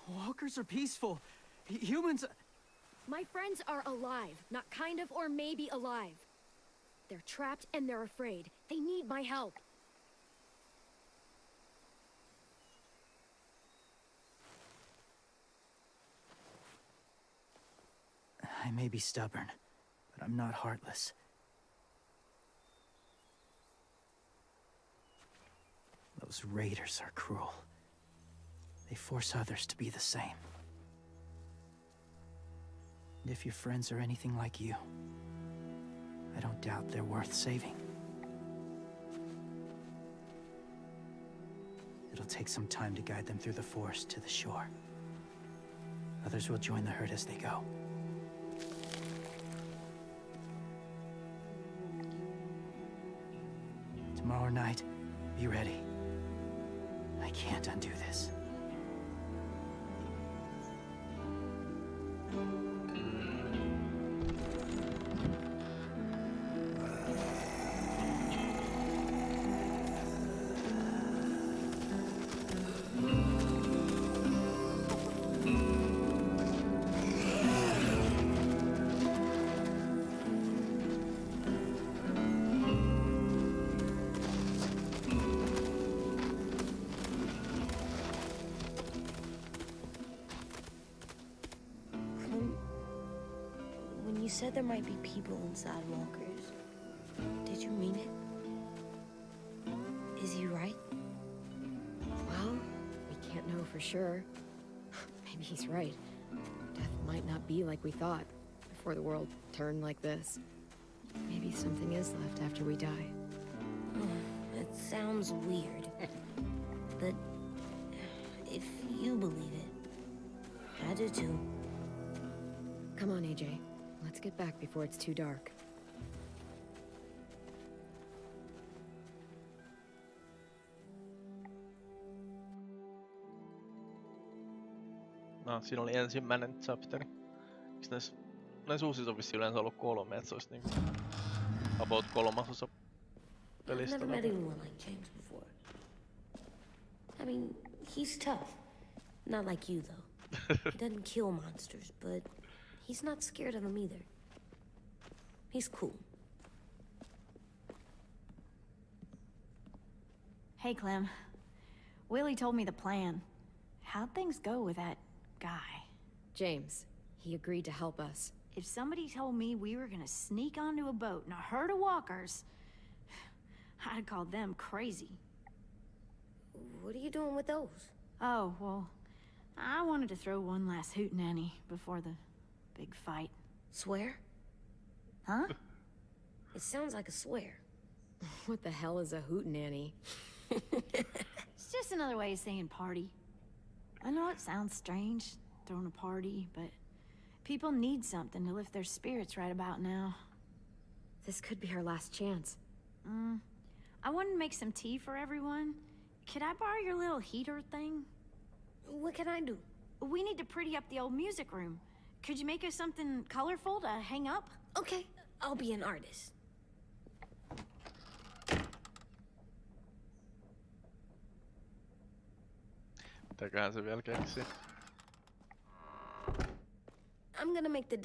Walkers are peaceful. Humans... My friends are alive, not kind of or maybe alive. They're trapped and they're afraid. They need my help. I may be stubborn, but I'm not heartless. Those raiders are cruel. They force others to be the same. And if your friends are anything like you, I don't doubt they're worth saving. It'll take some time to guide them through the forest to the shore. Others will join the herd as they go. Tomorrow night, be ready. I can't undo this. When you said there might be people inside walkers, did you mean it? Is he right? Well, we can't know for sure. Maybe he's right. Death might not be like we thought before the world turned like this. Maybe something is left after we die. It sounds weird. But if you believe it, I do too. Come on, AJ. Let's get back before it's too dark. No, siinä oli ensimmäinen chapteri. Näissä uusissa on vissiin yleensä ollut 3, et se olisi niinku about 3/3 I've pelistä. never met anyone like James before. I mean, he's tough. Not like you, though. He doesn't kill monsters, but he's not scared of them either. He's cool. Hey, Clem. Willie told me the plan. How'd things go with that guy? James, he agreed to help us. If somebody told me we were gonna sneak onto a boat in a herd of walkers, I'd call them crazy. What are you doing with those? Oh, well, I wanted to throw one last hootenanny before the big fight. Swear? Huh? It sounds like a swear. What the hell is a hootenanny? It's just another way of saying party. I know it sounds strange, throwing a party, but people need something to lift their spirits right about now. This could be our last chance. I wanted to make some tea for everyone. Could I borrow your little heater thing? What can I do? We need to pretty up the old music room. Could you make us something colorful to hang up? Okay, I'll be an artist. Mitäköhän se vielä keksi? I'm gonna make the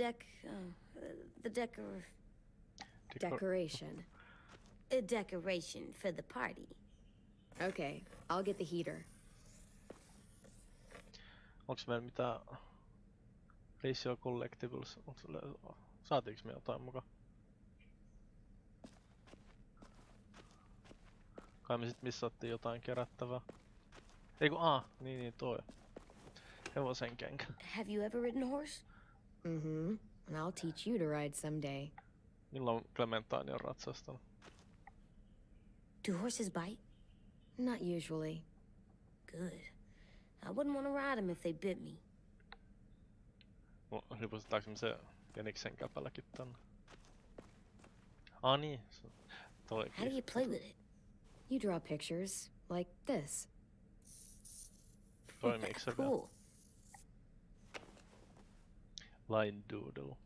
Decoration. a decoration for the party. Okay, I'll get the heater. Onks meillä mitään Ratio Collectibles? Saatiinko me jotain mukaan? Kai me sit missattiin jotain kerättävää. Eiku niin toi. Hevosen kenkä. Have you ever ridden a horse? Mm-hmm. And I'll teach you to ride someday. Milloin Clementine on ratsastanut? Do horses bite? Not usually. Good. I wouldn't want to ride them if they bit me. Ripustetaanko me se Jeniksen käpälläkin tänne? Niin. How do you play with it? You draw pictures, like this. Toimiiko se vielä? Cool. Line doodle.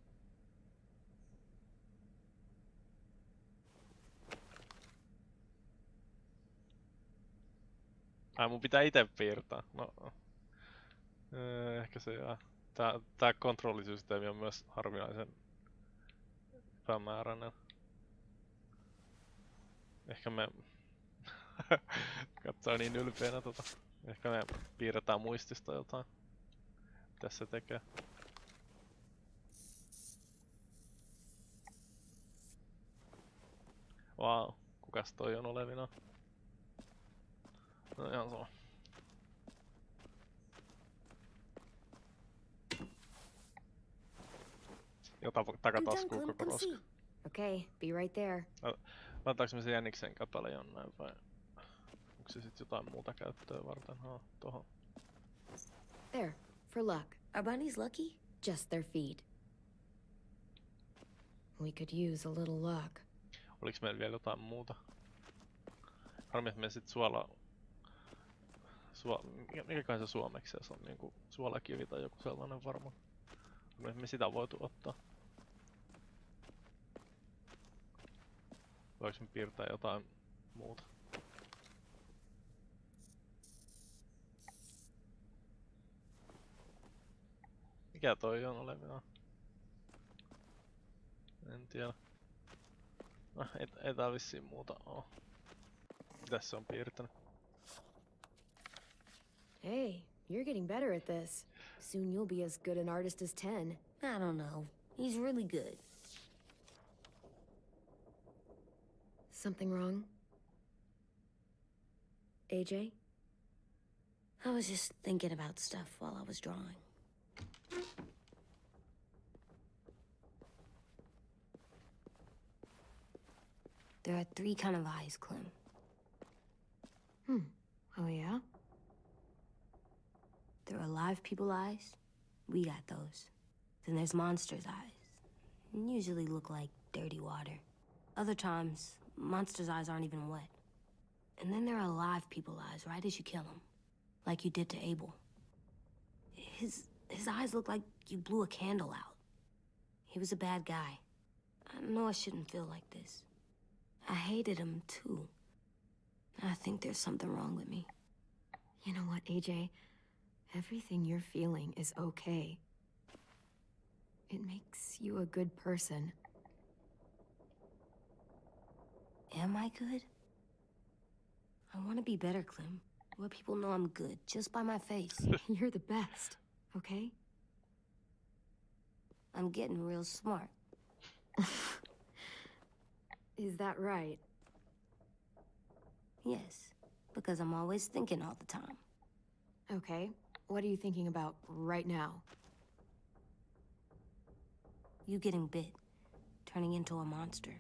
Mun pitää ite piirtää. No. Ehkä se jää. Tää kontrollisysteemi on myös harvinaisen epämääräinen. Ehkä me katsoo niin ylpeänä tota. Ehkä me piirretään muistista jotain. Mitä se tekee? Wow, kukas toi on olevina? No ihan sama. Jota I'm done, takataskuun Clem. koko Come roska. see. Okay, be right there. Laitaanko me se jäniksen kapale jonnein vai onko se sit jotain muuta käyttöä varten? Tohon. There, for luck. Are bunnies lucky? Just their feet. We could use a little luck. Oliks meillä vielä jotain muuta? Harmi, että me sit mikäköhän se suomeksi se on niinku suolakivi tai joku sellainen varmaan. Me sitä voitu ottaa. Voiko me piirtää jotain muuta? Mikä toi on olevina? En tiedä. No, ei tää vissiin muuta oo. Mitäs se on piirtänyt? Hey, you're getting better at this. Soon you'll be as good an artist as 10. I don't know. He's really good. Something wrong? AJ? I was just thinking about stuff while I was drawing. There are 3 kind of eyes, Clem. Oh yeah? There are live people eyes. We got those. Then there's monsters' eyes. Usually look like dirty water. Other times, monsters' eyes aren't even wet. And then there are live people eyes, right as you kill them. Like you did to Abel. His eyes look like you blew a candle out. He was a bad guy. I know I shouldn't feel like this. I hated him, too. I think there's something wrong with me. You know what, AJ? Everything you're feeling is okay. It makes you a good person. Am I good? I want to be better, Clem. Where people know I'm good, just by my face. You're the best, okay? I'm getting real smart. Is that right? Yes, because I'm always thinking all the time. Okay. What are you thinking about right now? You getting bit, turning into a monster.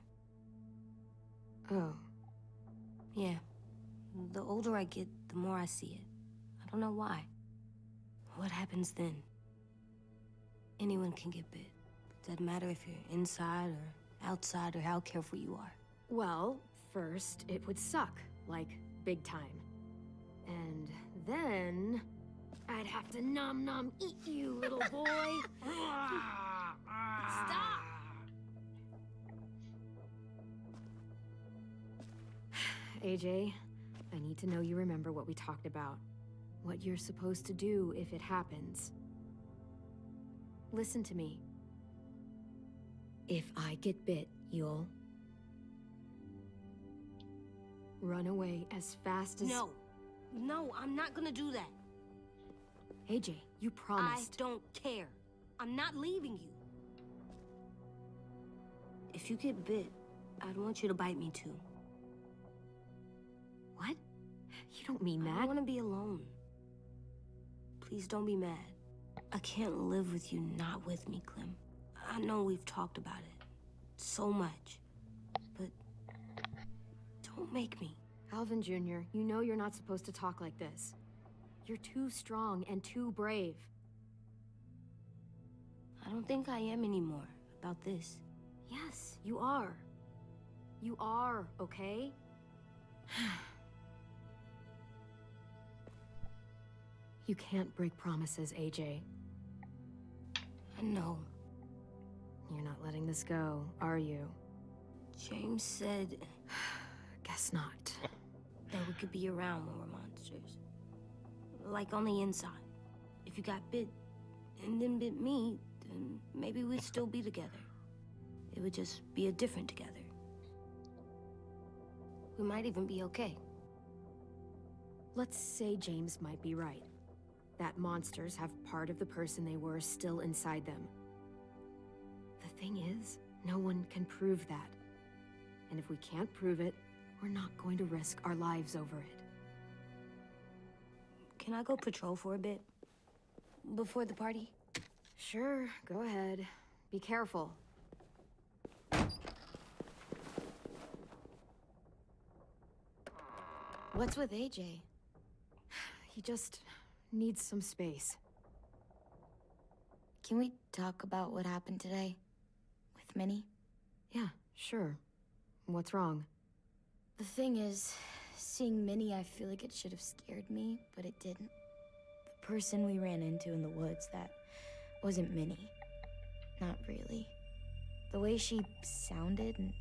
Oh. Yeah. The older I get, the more I see it. I don't know why. What happens then? Anyone can get bit. Doesn't matter if you're inside or outside or how careful you are. Well, first, it would suck. Like, big time. And then... I'd have to nom eat you, little boy. Stop! AJ, I need to know you remember what we talked about. What you're supposed to do if it happens. Listen to me. If I get bit, you'll... run away as fast as... No, I'm not gonna do that. AJ, you promised. I don't care. I'm not leaving you. If you get bit, I'd want you to bite me too. What? You don't mean I that. want to be alone. Please don't be mad. I can't live with you not with me, Clem. I know we've talked about it so much, but don't make me. Alvin Jr., you know you're not supposed to talk like this. You're too strong and too brave. I don't think I am anymore about this. Yes, you are. You are, okay? You can't break promises, AJ. I know. You're not letting this go, are you? James said Guess not. that we could be around when we're monsters. Like on the inside. If you got bit and then bit me, then maybe we'd still be together. It would just be a different together. We might even be okay. Let's say James might be right. That monsters have part of the person they were still inside them. The thing is, no one can prove that. And if we can't prove it, we're not going to risk our lives over it. Can I go patrol for a bit? Before the party? Sure, go ahead. Be careful. What's with AJ? He just needs some space. Can we talk about what happened today? With Minnie? Yeah, sure. What's wrong? The thing is, seeing Minnie, I feel like it should have scared me, but it didn't. The person we ran into in the woods, that wasn't Minnie. Not really. The way she sounded and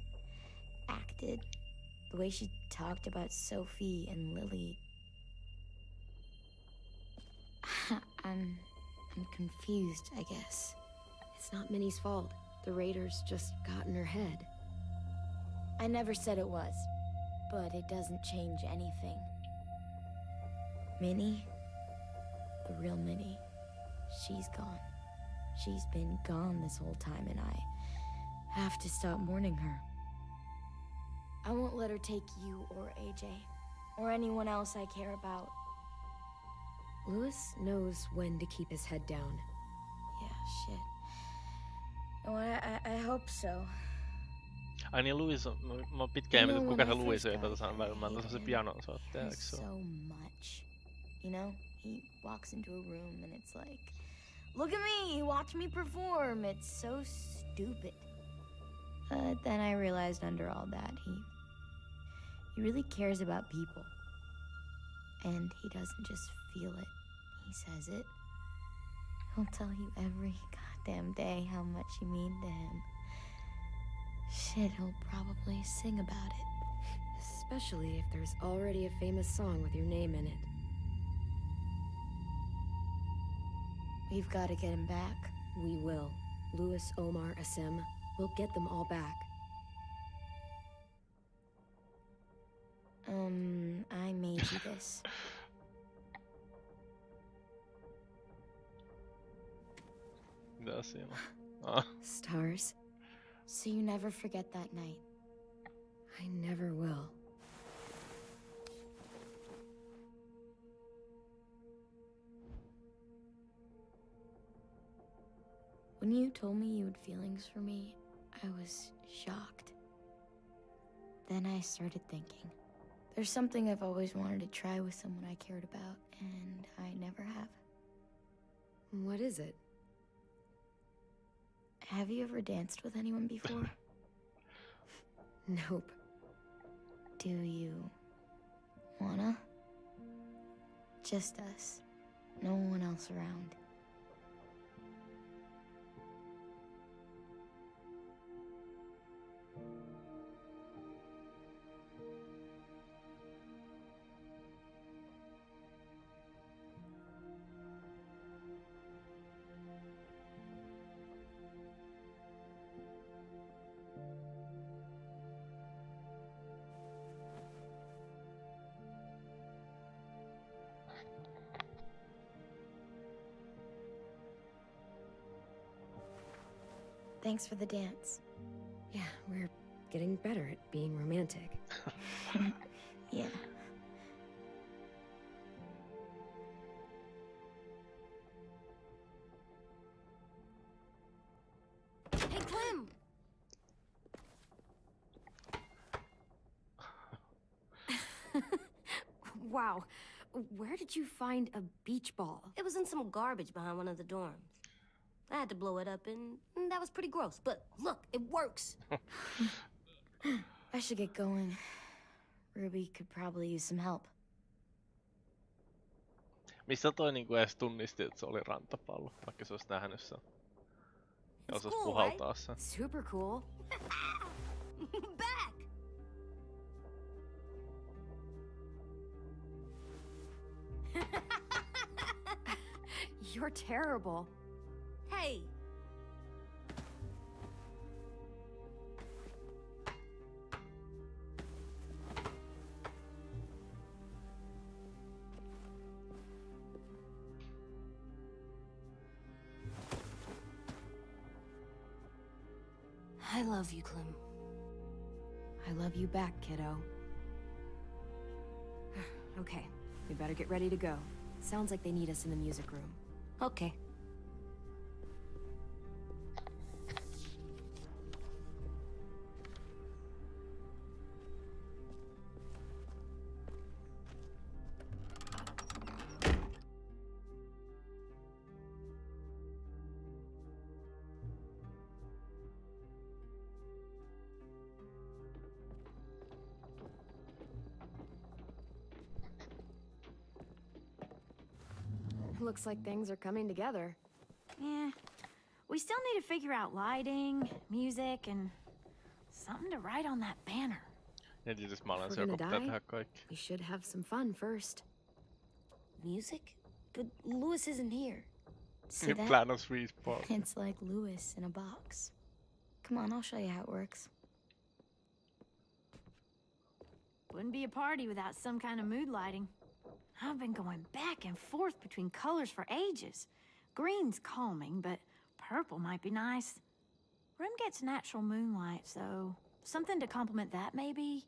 acted, the way she talked about Sophie and Lily. I'm confused, I guess. It's not Minnie's fault. The raiders just got in her head. I never said it was, but it doesn't change anything. Minnie, the real Minnie, she's gone. She's been gone this whole time, and I have to stop mourning her. I won't let her take you or AJ, or anyone else I care about. Louis knows when to keep his head down. Yeah, shit. Oh, I hope so. Ai niin, Louis on... Mä oon pitkään You know, miettinyt, kuka when se I Louis first on, jota got saan here, varmaan se him. pianonsoittaja, eikö se So ole? much. You know, he walks into a room and it's like, look at me, watch me perform. It's so stupid. Then I realized under all that, he really cares about people. And he doesn't just feel it, he says it. He'll tell you every goddamn day how much you mean to him. Shit, he'll probably sing about it. Especially if there's already a famous song with your name in it. We've got to get him back. We will. Louis, Omar, Asim, we'll get them all back. I made you this. Mitä siinä on? Ah. Stars? So you never forget that night. I never will. When you told me you had feelings for me, I was shocked. Then I started thinking. There's something I've always wanted to try with someone I cared about, and I never have. What is it? Have you ever danced with anyone before? Nope. Do you wanna? Just us. No one else around. Thanks for the dance. Yeah, we're getting better at being romantic. Yeah. Hey, Clem! Wow. Where did you find a beach ball? It was in some garbage behind one of the dorms. I had to blow it up, and that was pretty gross. But look, it works. I should get going. Ruby could probably use some help. Mistä toi niinku edes tunnisti, että se oli rantapallo, vaikka se olisi nähnyt sen? Ja osasi cool, puhaltaa sen. Super cool. Back! You're terrible. Hey! I love you, Clem. I I love you back, kiddo. Okay, we better get ready to go. Sounds like they need us in the music room. Okay. Looks like things are coming together. Yeah. We still need to figure out lighting, music, and something to write on that banner. Ja tietysti mä olen If se, we're joka gonna pitää die, tehdä kaikki. we should have some fun first. Music? But Lewis isn't here. See that? Planos respawn. It's like Lewis in a box. Come on, I'll show you how it works. Wouldn't be a party without some kind of mood lighting. I've been going back and forth between colors for ages. Green's calming, but purple might be nice. Room gets natural moonlight, so something to complement that, maybe?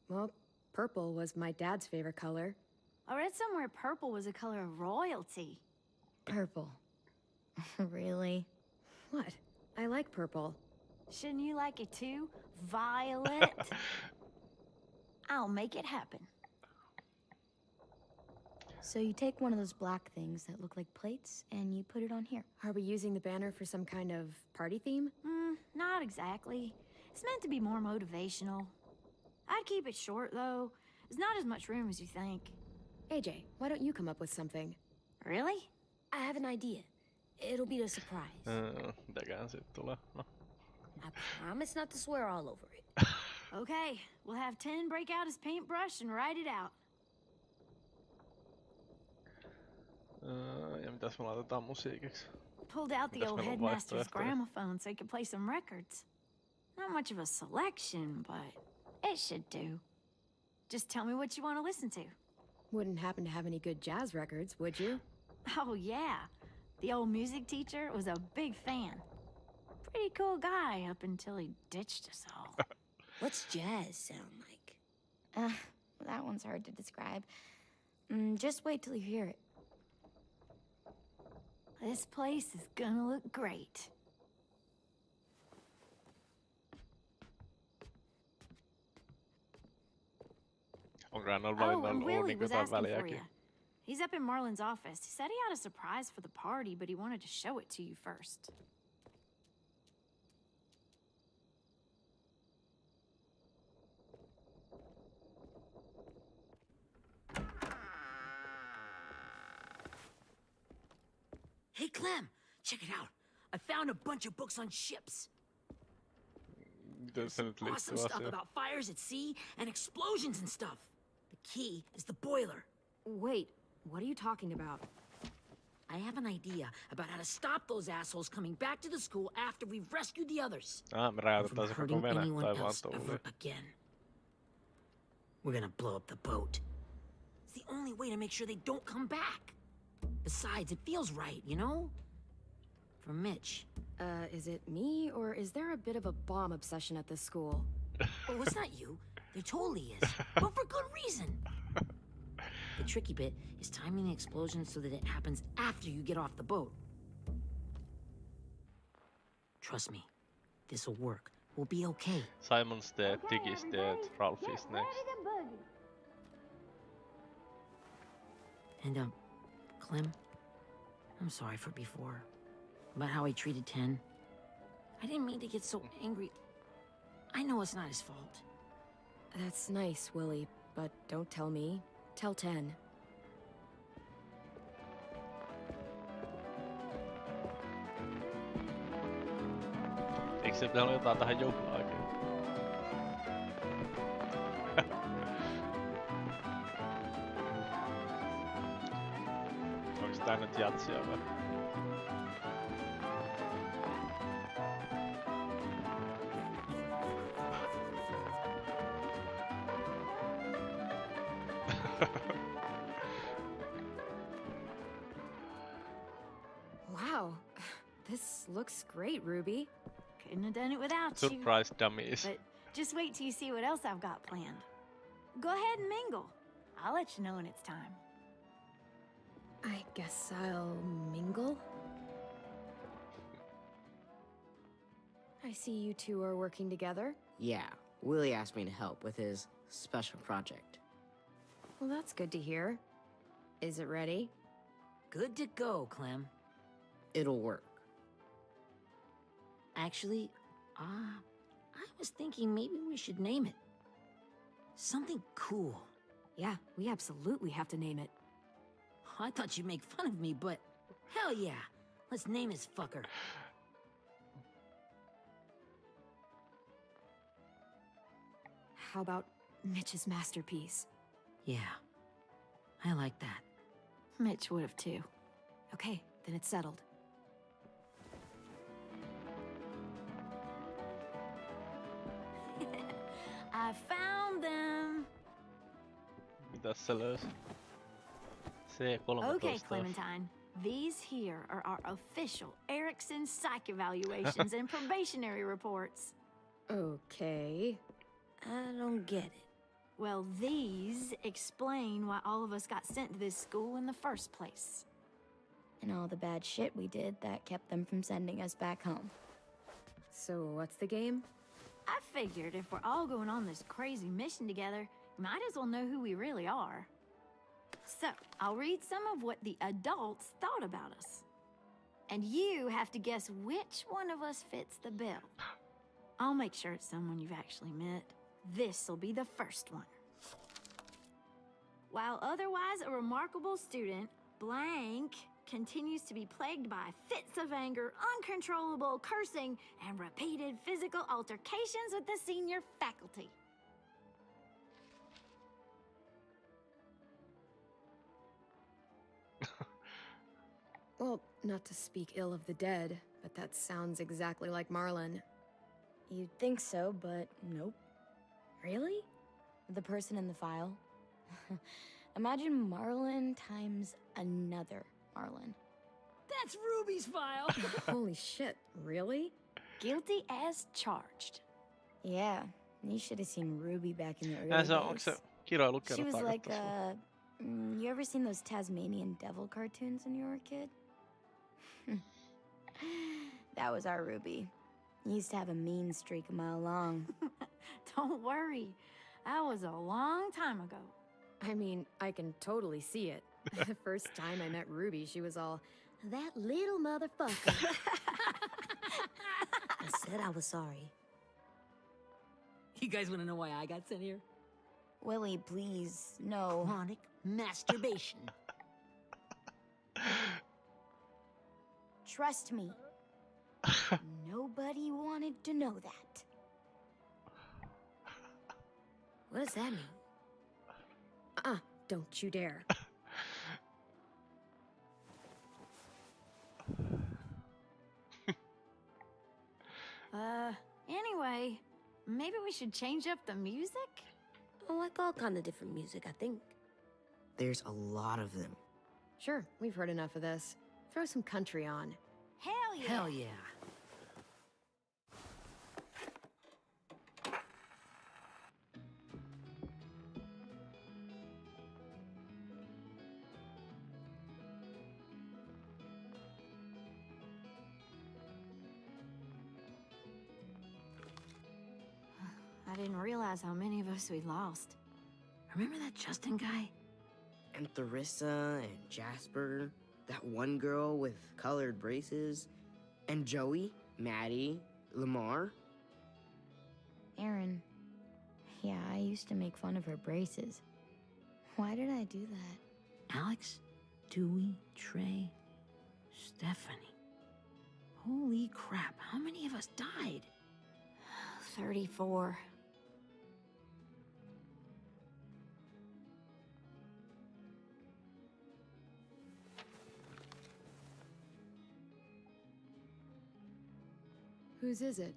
Well, purple was my dad's favorite color. I read somewhere purple was a color of royalty. Purple. Really? What? I like purple. Shouldn't you like it too? Violet? I'll make it happen. So you take one of those black things that look like plates and you put it on here. Are we using the banner for some kind of party theme? Not exactly. It's meant to be more motivational. I'd keep it short, though. There's not as much room as you think. AJ, why don't you come up with something? Really? I have an idea. It'll be a surprise. Mitäkään sit tulee? No. I promise not to swear all over it. Okay, we'll have 10 break out his paintbrush and write it out. Ja mitäs me laitetaan musiikiksi? Pulled out the Mitäs old meillä on headmaster's vaihtoehtoja? gramophone so he could play some records. Not much of a selection, but it should do. Just tell me what you want to listen to. Wouldn't happen to have any good jazz records, would you? Oh, yeah. The old music teacher was a big fan. Pretty cool guy up until he ditched us all. What's jazz sound like? That one's hard to describe. Just wait till you hear it. This place is gonna look great. Onko hän ollut Oh, valinnut and ollut Willie was jotain asking for you. väliäkin? He's up in Marlin's office. He said he had a surprise for the party, but he wanted to show it to you first. Hey, Clem, check it out. I found a bunch of books on ships. Miten se nyt Awesome liittyy stuff asiaan? about fires at sea and explosions and stuff. The key is the boiler. Wait, what are you talking about? I have an idea about how to stop those assholes coming back to the school after we've rescued the others. Me From räjäytetään se koko hurting vene anyone tai vaan else tuuli. ever again. We're gonna blow up the boat. It's the only way to make sure they don't come back. Besides, it feels right, you know? For Mitch. Is it me, or is there a bit of a bomb obsession at this school? Oh, it's not you. There totally is. But for good reason. The tricky bit is timing the explosion so that it happens after you get off the boat. Trust me, this'll work. We'll be okay. Simon's dead, Diggy's dead, Ralphie's next. And, Clem, I'm sorry for before. About how I treated Ten. I didn't mean to get so angry. I know it's not his fault. That's nice, Willie, but don't tell me. Tell 10. Eikö se pitänyt olla jotain tähän juhlaakin? Onks tää nyt jatsia vai? Wow, this looks great, Ruby. Couldn't have done it without you. Surprise dummies. But Just wait till you see what else I've got planned. Go ahead and mingle. I'll let you know when it's time. I guess I'll mingle? I see you two are working together. Yeah, Willie asked me to help with his special project. Well, that's good to hear. Is it ready? Good to go, Clem. It'll work. Actually, I was thinking maybe we should name it. Something cool. Yeah, we absolutely have to name it. I thought you'd make fun of me, but hell yeah. Let's name his fucker. How about Mitch's masterpiece? Yeah, I like that. Mitch would have too. Okay, then it's settled. I found them. Mitäs se löysi? C13. Okay, Clementine. These here are our official Erickson psych evaluations and probationary reports. Okay. I don't get it. Well, these explain why all of us got sent to this school in the first place. And all the bad shit we did that kept them from sending us back home. So what's the game? I figured if we're all going on this crazy mission together, might as well know who we really are. So, I'll read some of what the adults thought about us. And you have to guess which one of us fits the bill. I'll make sure it's someone you've actually met. This'll be the first one. While otherwise a remarkable student, Blank continues to be plagued by fits of anger, uncontrollable cursing, and repeated physical altercations with the senior faculty. Well, not to speak ill of the dead, but that sounds exactly like Marlon. You'd think so, but nope. Really? The person in the file. Imagine Marlon times another Marlon. That's Ruby's file. Holy shit, really? Guilty as charged. Yeah, you should have seen Ruby back in the early Se on, onko se days. kiroilu She was kertaa like, katsoa? you ever seen those Tasmanian devil cartoons when you were a kid? That was our Ruby. Used to have a mean streak a mile long. Don't worry. That was a long time ago. I mean, I can totally see it. The first time I met Ruby, she was all, that little motherfucker. I said I was sorry. You guys want to know why I got sent here? Willie, please, no. Chronic masturbation. Trust me. Nobody wanted to know that. What does that mean? Don't you dare. Anyway, maybe we should change up the music? I like all kind of different music, I think. There's a lot of them. Sure, we've heard enough of this. Throw some country on. Hell yeah! Hell yeah. I didn't realize how many of us we'd lost. Remember that Justin guy? And Theresa and Jasper, that one girl with colored braces, and Joey, Maddie, Lamar. Aaron. Yeah, I used to make fun of her braces. Why did I do that? Alex, Dewey, Trey, Stephanie. Holy crap, how many of us died? 34. Whose is it?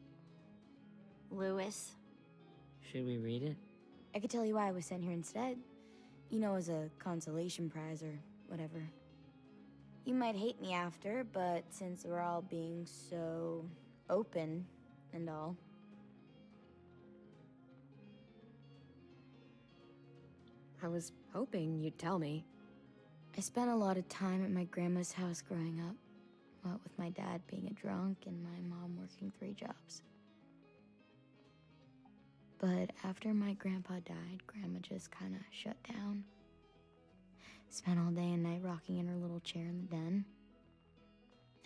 Lewis. Should we read it? I could tell you why I was sent here instead. You know, as a consolation prize or whatever. You might hate me after, but since we're all being so open and all. I was hoping you'd tell me. I spent a lot of time at my grandma's house growing up, what with my dad being a drunk and my mom working 3 jobs. But after my grandpa died, Grandma just kind of shut down. Spent all day and night rocking in her little chair in the den.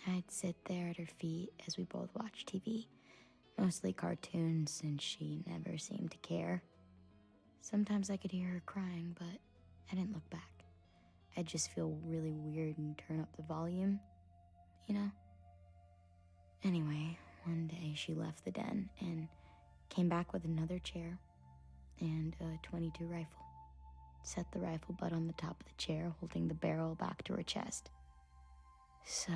I'd sit there at her feet as we both watched TV, mostly cartoons, since she never seemed to care. Sometimes I could hear her crying, but I didn't look back. I'd just feel really weird and turn up the volume, you know? Anyway, one day she left the den and came back with another chair and a .22 rifle. Set the rifle butt on the top of the chair, holding the barrel back to her chest. So,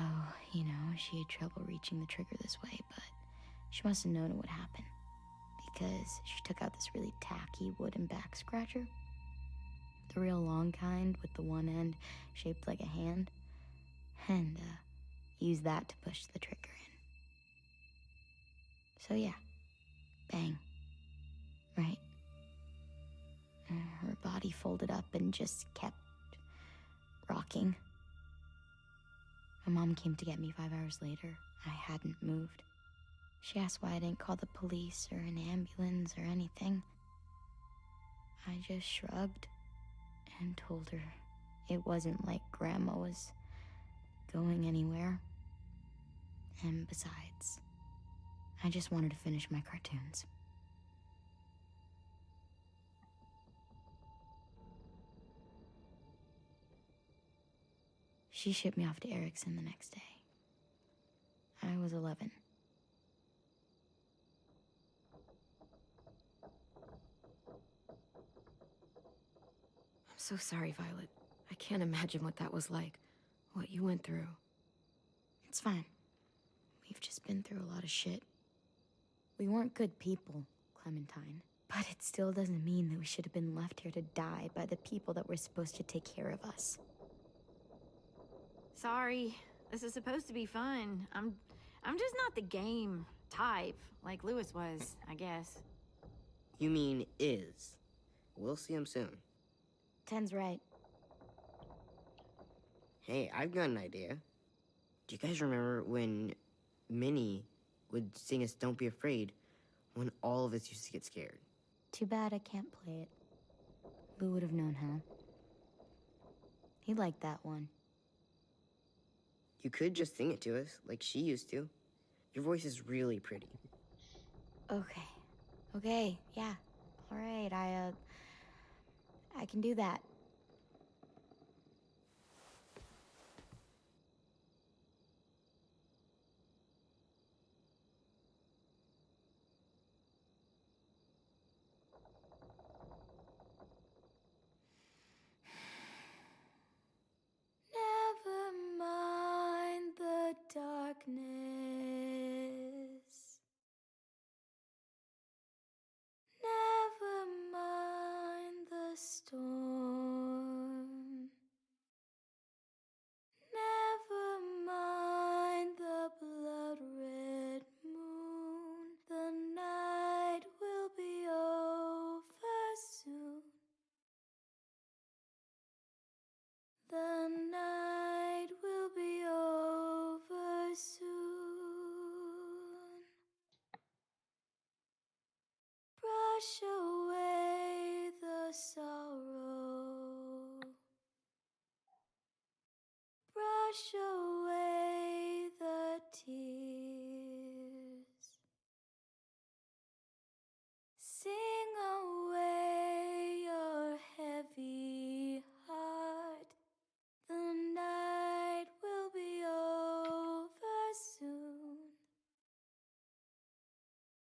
you know, she had trouble reaching the trigger this way, but she must have known it would happen, because she took out this really tacky wooden back scratcher. The real long kind with the one end shaped like a hand, and used that to push the trigger in. So yeah, bang. Right. Her body folded up and just kept rocking. My mom came to get me 5 hours later. I hadn't moved. She asked why I didn't call the police or an ambulance or anything. I just shrugged and told her it wasn't like Grandma was going anywhere. And besides, I just wanted to finish my cartoons. She shipped me off to Erickson the next day. I was 11. I'm so sorry, Violet. I can't imagine what that was like. What you went through. It's fine. We've just been through a lot of shit. We weren't good people, Clementine. But it still doesn't mean that we should have been left here to die by the people that were supposed to take care of us. Sorry. This is supposed to be fun. I'm just not the game type, like Lewis was, I guess. You mean is. We'll see him soon. Ten's right. Hey, I've got an idea. Do you guys remember when Minnie would sing us Don't Be Afraid when all of us used to get scared? Too bad I can't play it. Lou would have known how. He liked that one. You could just sing it to us, like she used to. Your voice is really pretty. Okay, yeah. All right, I can do that. Never mind the darkness. Never mind the storm. Never mind the blood-red moon. The night will be over soon. The night will be over soon. Brush away the sorrow. Brush away the tears. Sing away your heavy heart. The night will be over soon.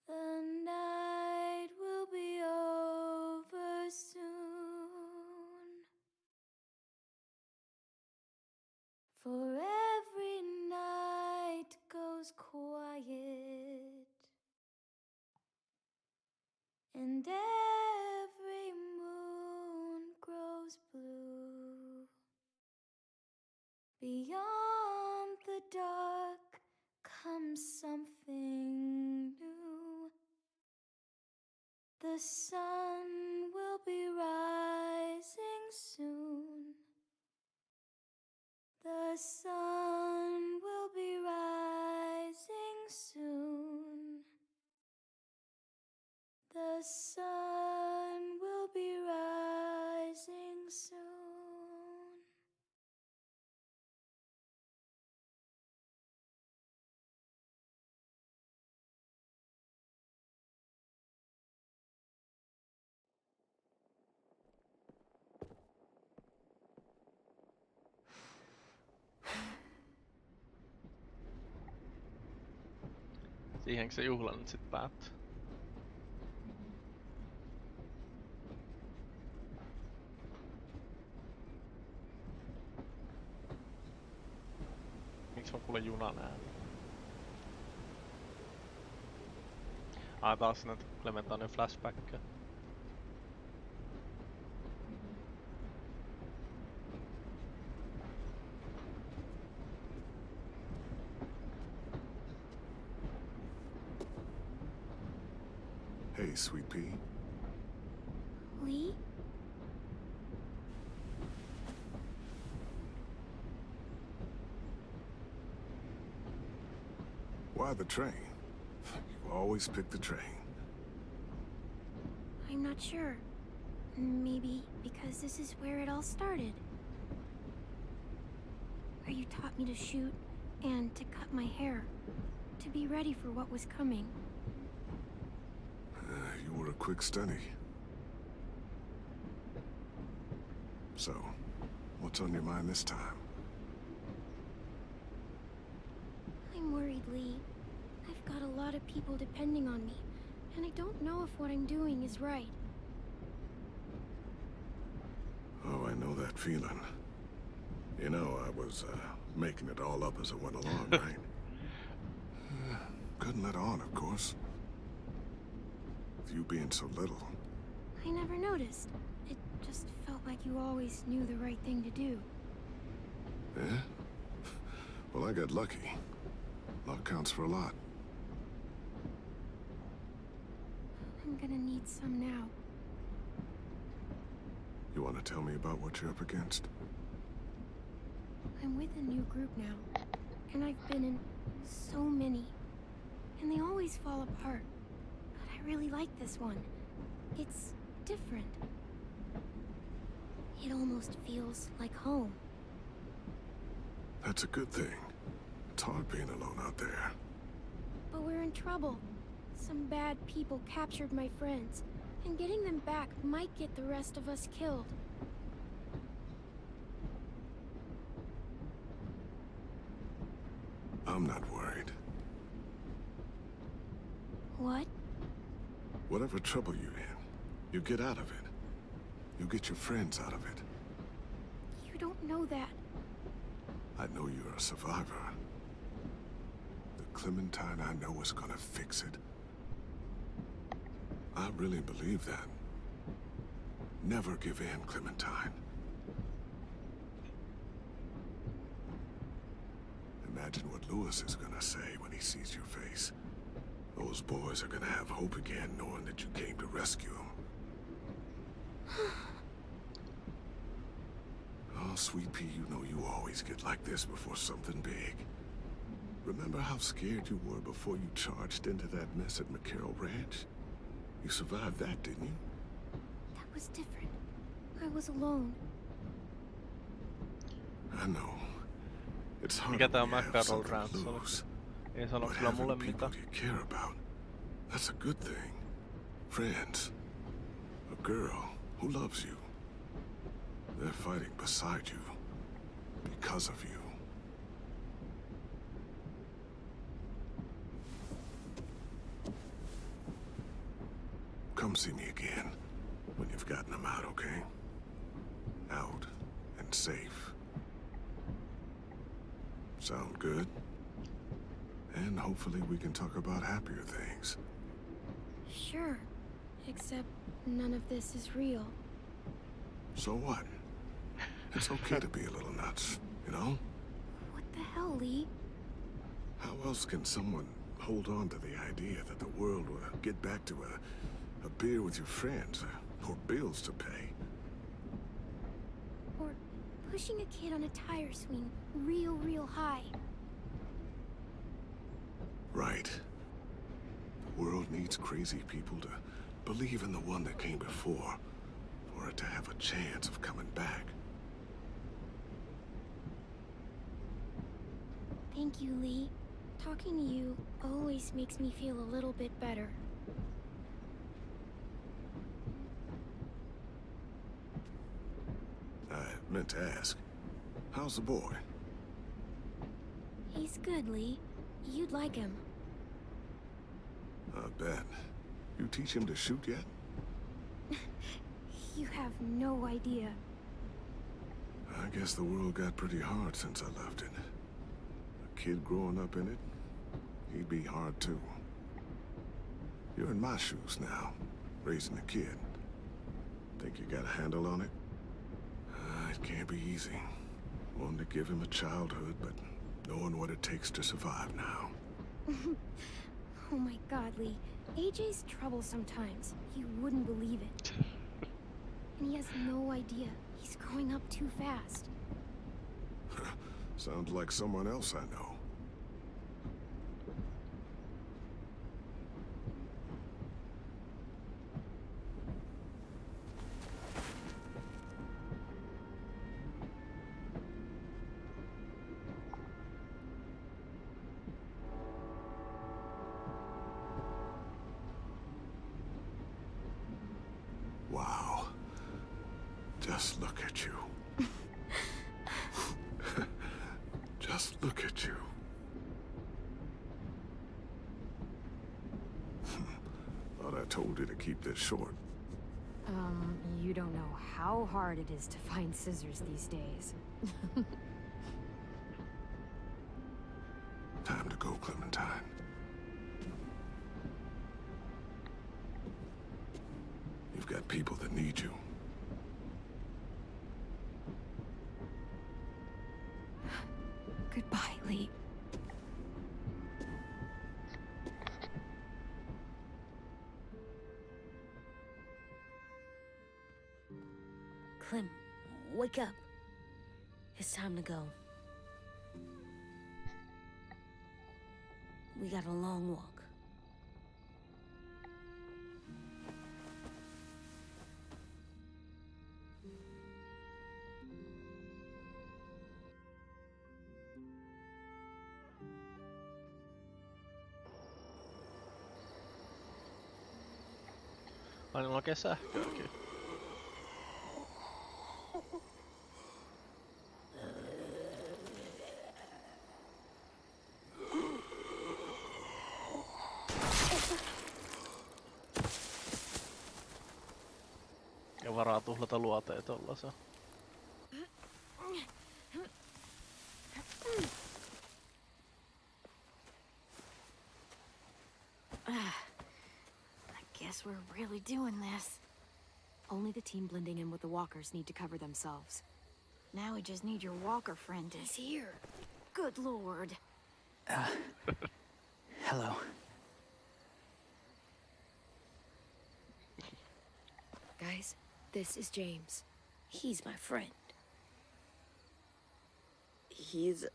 The night will be over soon. For every night goes quiet, and every moon grows blue. Beyond the dark comes something new. The sun will be rising The sun will be rising soon. The sun will be rising soon. Siihenkö se juhla nyt sit päättyy? Miksi mä kuulen junan ääni? Taas näitä Clementainen flashbackkejä. Hey, Sweet Pea. Lee? Why the train? You always pick the train. I'm not sure. Maybe because this is where it all started. Where you taught me to shoot and to cut my hair. To be ready for what was coming. You were a quick study. So, what's on your mind this time? I'm worried, Lee. I've got a lot of people depending on me, and I don't know if what I'm doing is right. Oh, I know that feeling. You know, I was, making it all up as I went along, right? Couldn't let on, of course. With you being so little. I never noticed. It just felt like you always knew the right thing to do. Yeah? Well, I got lucky. Luck counts for a lot. I'm gonna need some now. You want to tell me about what you're up against? I'm with a new group now, and I've been in so many, and they always fall apart. But I really like this one. It's different. It almost feels like home. That's a good thing. It's hard being alone out there. But we're in trouble. Some bad people captured my friends, and getting them back might get the rest of us killed. I'm not worried. What? Whatever trouble you're in, you get out of it. You get your friends out of it. You don't know that. I know you're a survivor. The Clementine I know is gonna fix it. I really believe that. Never give in, Clementine. Imagine what Lewis is gonna say when he sees your face. Those boys are gonna have hope again, knowing that you came to rescue them. Oh, Sweet Pea, you know you always get like this before something big. Remember how scared you were before you charged into that mess at McCarroll Ranch? You survived that, didn't you? That was different. I was alone. I know. It's hard Mikä tää when on you have McCarroll something Ranch? to lose. Ei sano But kyllä mulle having people mitään. you care about, that's a good thing. Friends. A girl who loves you. They're fighting beside you. Because of you. Come see me again when you've gotten them out, okay? Out and safe. Sound good? And hopefully we can talk about happier things. Sure. Except none of this is real. So what? It's okay to be a little nuts, you know? What the hell, Lee? How else can someone hold on to the idea that the world will get back to a beer with your friends, or bills to pay? Or pushing a kid on a tire swing real high. Right. The world needs crazy people to believe in the one that came before, for it to have a chance of coming back. Thank you, Lee. Talking to you always makes me feel a little bit better. I meant to ask, how's the boy? He's good, Lee. You'd like him. I bet. You teach him to shoot yet? You have no idea. I guess the world got pretty hard since I left it. A kid growing up in it, he'd be hard too. You're in my shoes now, raising a kid. Think you got a handle on it? It can't be easy. Wanting to give him a childhood, but knowing what it takes to survive now. Oh my god, Lee. AJ's trouble sometimes. You wouldn't believe it. And he has no idea. He's growing up too fast. Sounds like someone else I know. Wow. Just look at you. Just look at you. Thought I told you to keep this short. You don't know how hard it is to find scissors these days. Time to go, Clementine. You've got people that need you. Goodbye, Lee. Clem, wake up. It's time to go. We got a long walk. Ai niillä on oikein sähköäkin. Ja varaa tuhlata luoteja tollasen. Guess we're really doing this. Only the team blending in with the walkers need to cover themselves. Now we just need your walker friend to... He's here. Good lord. Hello. Guys, this is James. He's my friend. He's,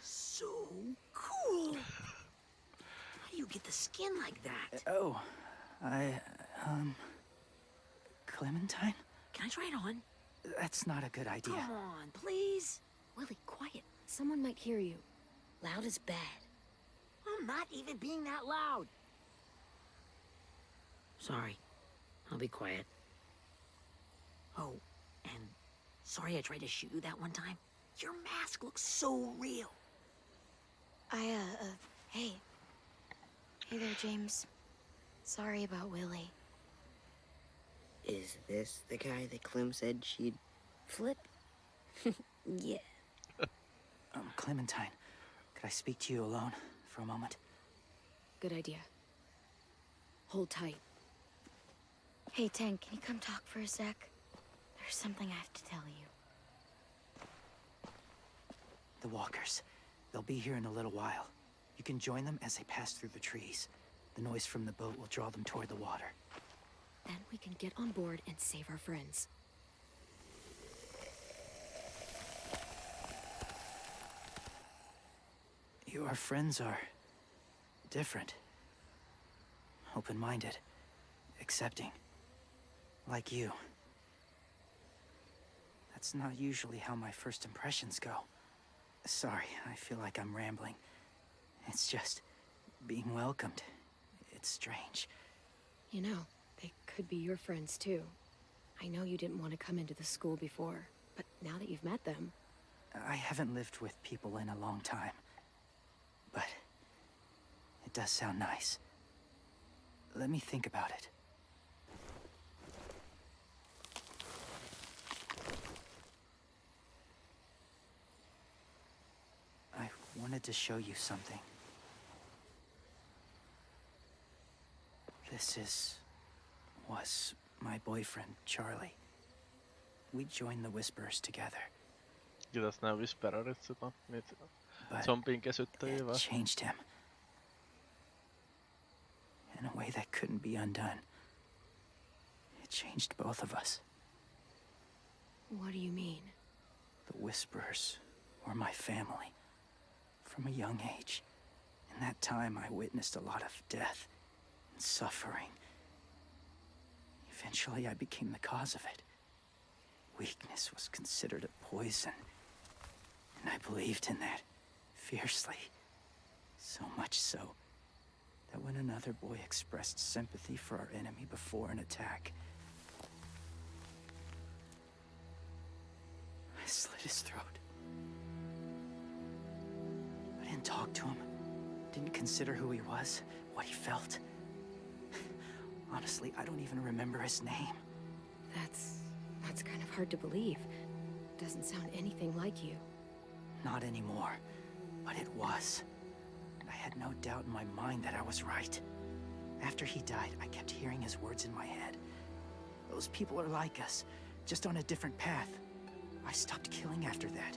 so cool. How do you get the skin like that? Oh, Clementine? Can I try it on? That's not a good idea. Come on, please. Willie, quiet. Someone might hear you. Loud is bad. I'm not even being that loud. Sorry. I'll be quiet. Oh, and sorry I tried to shoot you that one time. Your mask looks so real. Hey. Hey there, James. Sorry about Willie. Is this the guy that Clem said she'd... Flip? Yeah. Clementine, could I speak to you alone for a moment? Good idea. Hold tight. Hey, Tank, can you come talk for a sec? There's something I have to tell you. The walkers. They'll be here in a little while. You can join them as they pass through the trees. The noise from the boat will draw them toward the water. Then we can get on board and save our friends. Your friends are different. Open-minded. Accepting. Like you. That's not usually how my first impressions go. Sorry, I feel like I'm rambling. It's just being welcomed. It's strange. You know, they could be your friends too. I know you didn't want to come into the school before, but now that you've met them... I haven't lived with people in a long time. But it does sound nice. Let me think about it. I wanted to show you something. This was my boyfriend, Charlie. We joined the Whisperers together. Ja tässä nää Whispererit niitä But zombien kesyttäjiä it vai? changed him. In a way that couldn't be undone. It changed both of us. What do you mean? The Whisperers were my family. From a young age. In that time, I witnessed a lot of death and suffering. Eventually, I became the cause of it. Weakness was considered a poison. And I believed in that fiercely. So much so that when another boy expressed sympathy for our enemy before an attack, I slit his throat. I didn't talk to him. Didn't consider who he was, what he felt. Honestly, I don't even remember his name. That's kind of hard to believe. Doesn't sound anything like you. Not anymore, but it was. I had no doubt in my mind that I was right. After he died, I kept hearing his words in my head. Those people are like us, just on a different path. I stopped killing after that.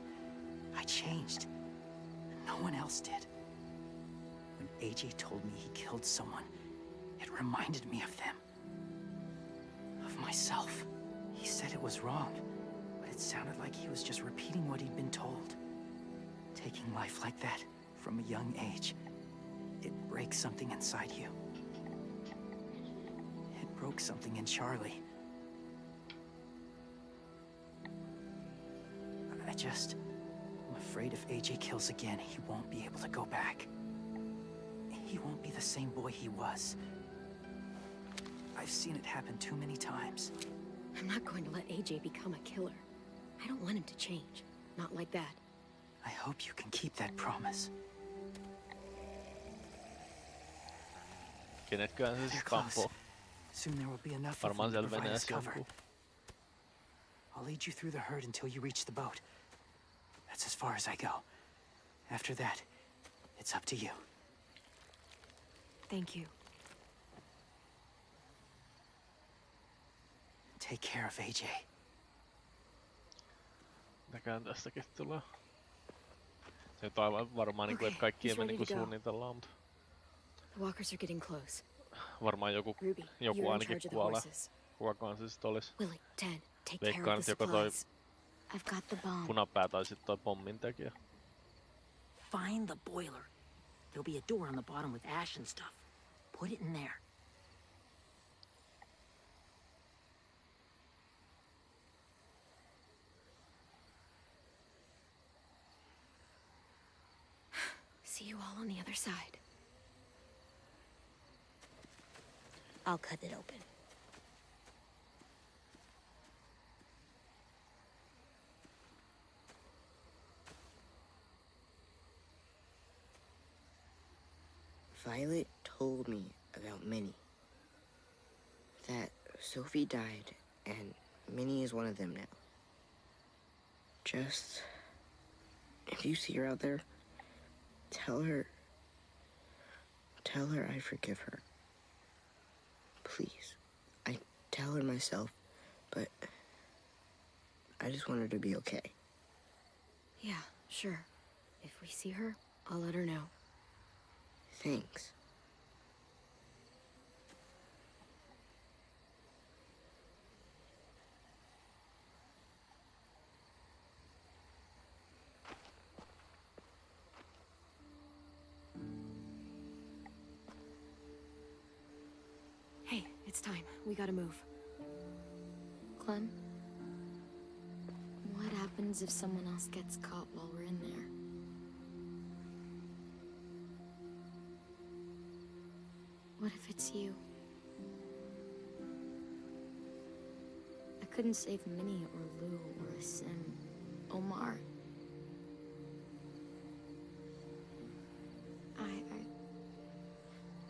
I changed. No one else did. When AJ told me he killed someone, it reminded me of them. Of myself. He said it was wrong, but it sounded like he was just repeating what he'd been told. Taking life like that, from a young age, it breaks something inside you. It broke something in Charlie. I'm afraid if AJ kills again, he won't be able to go back. He won't be the same boy he was. I've seen it happen too many times. I'm not going to let AJ become a killer. I don't want him to change. Not like that. I hope you can keep that promise. Kenetköhän se They're siis close. tampoo? Soon there will be enough of them Varmaan to siellä provide us veneessä cover. jonkun. I'll lead you through the herd until you reach the boat. That's as far as I go. After that, it's up to you. Thank you. Take care of AJ. Mitäkään tästäkin tulee? Se nyt aivan varmaan niinku, että kaikki ei he's mene ready niinku to go. suunnitellaan, mutta The walkers are getting close. varmaan joku Ruby, joku you're in ainakin charge of the kuolee. horses. Kukakaan se sit olis? Willie, Dan, take care Veikkaan of nyt the joko toi supplies. I've got the bomb. punapää tai sit toi pommintekijä. Find the boiler. There'll be a door on the bottom with ash and stuff. Put it in there. See you all on the other side. I'll cut it open. Violet told me about Minnie. That Sophie died, and Minnie is one of them now. Just... if you see her out there, tell her I forgive her. Please. I tell her myself, but I just want her to be okay. Yeah, sure. If we see her, I'll let her know. Thanks. It's time. We gotta move. Clem, what happens if someone else gets caught while we're in there? What if it's you? I couldn't save Minnie or Lou or Sim, Omar.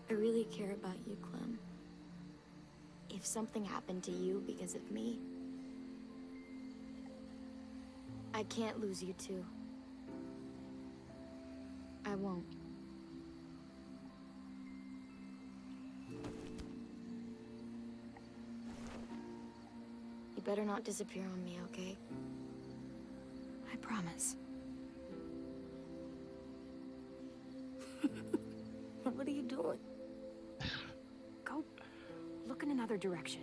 I really care about you, Clem. If something happened to you because of me, I can't lose you too. I won't. You better not disappear on me, okay? I promise. What are you doing? Go look in another direction.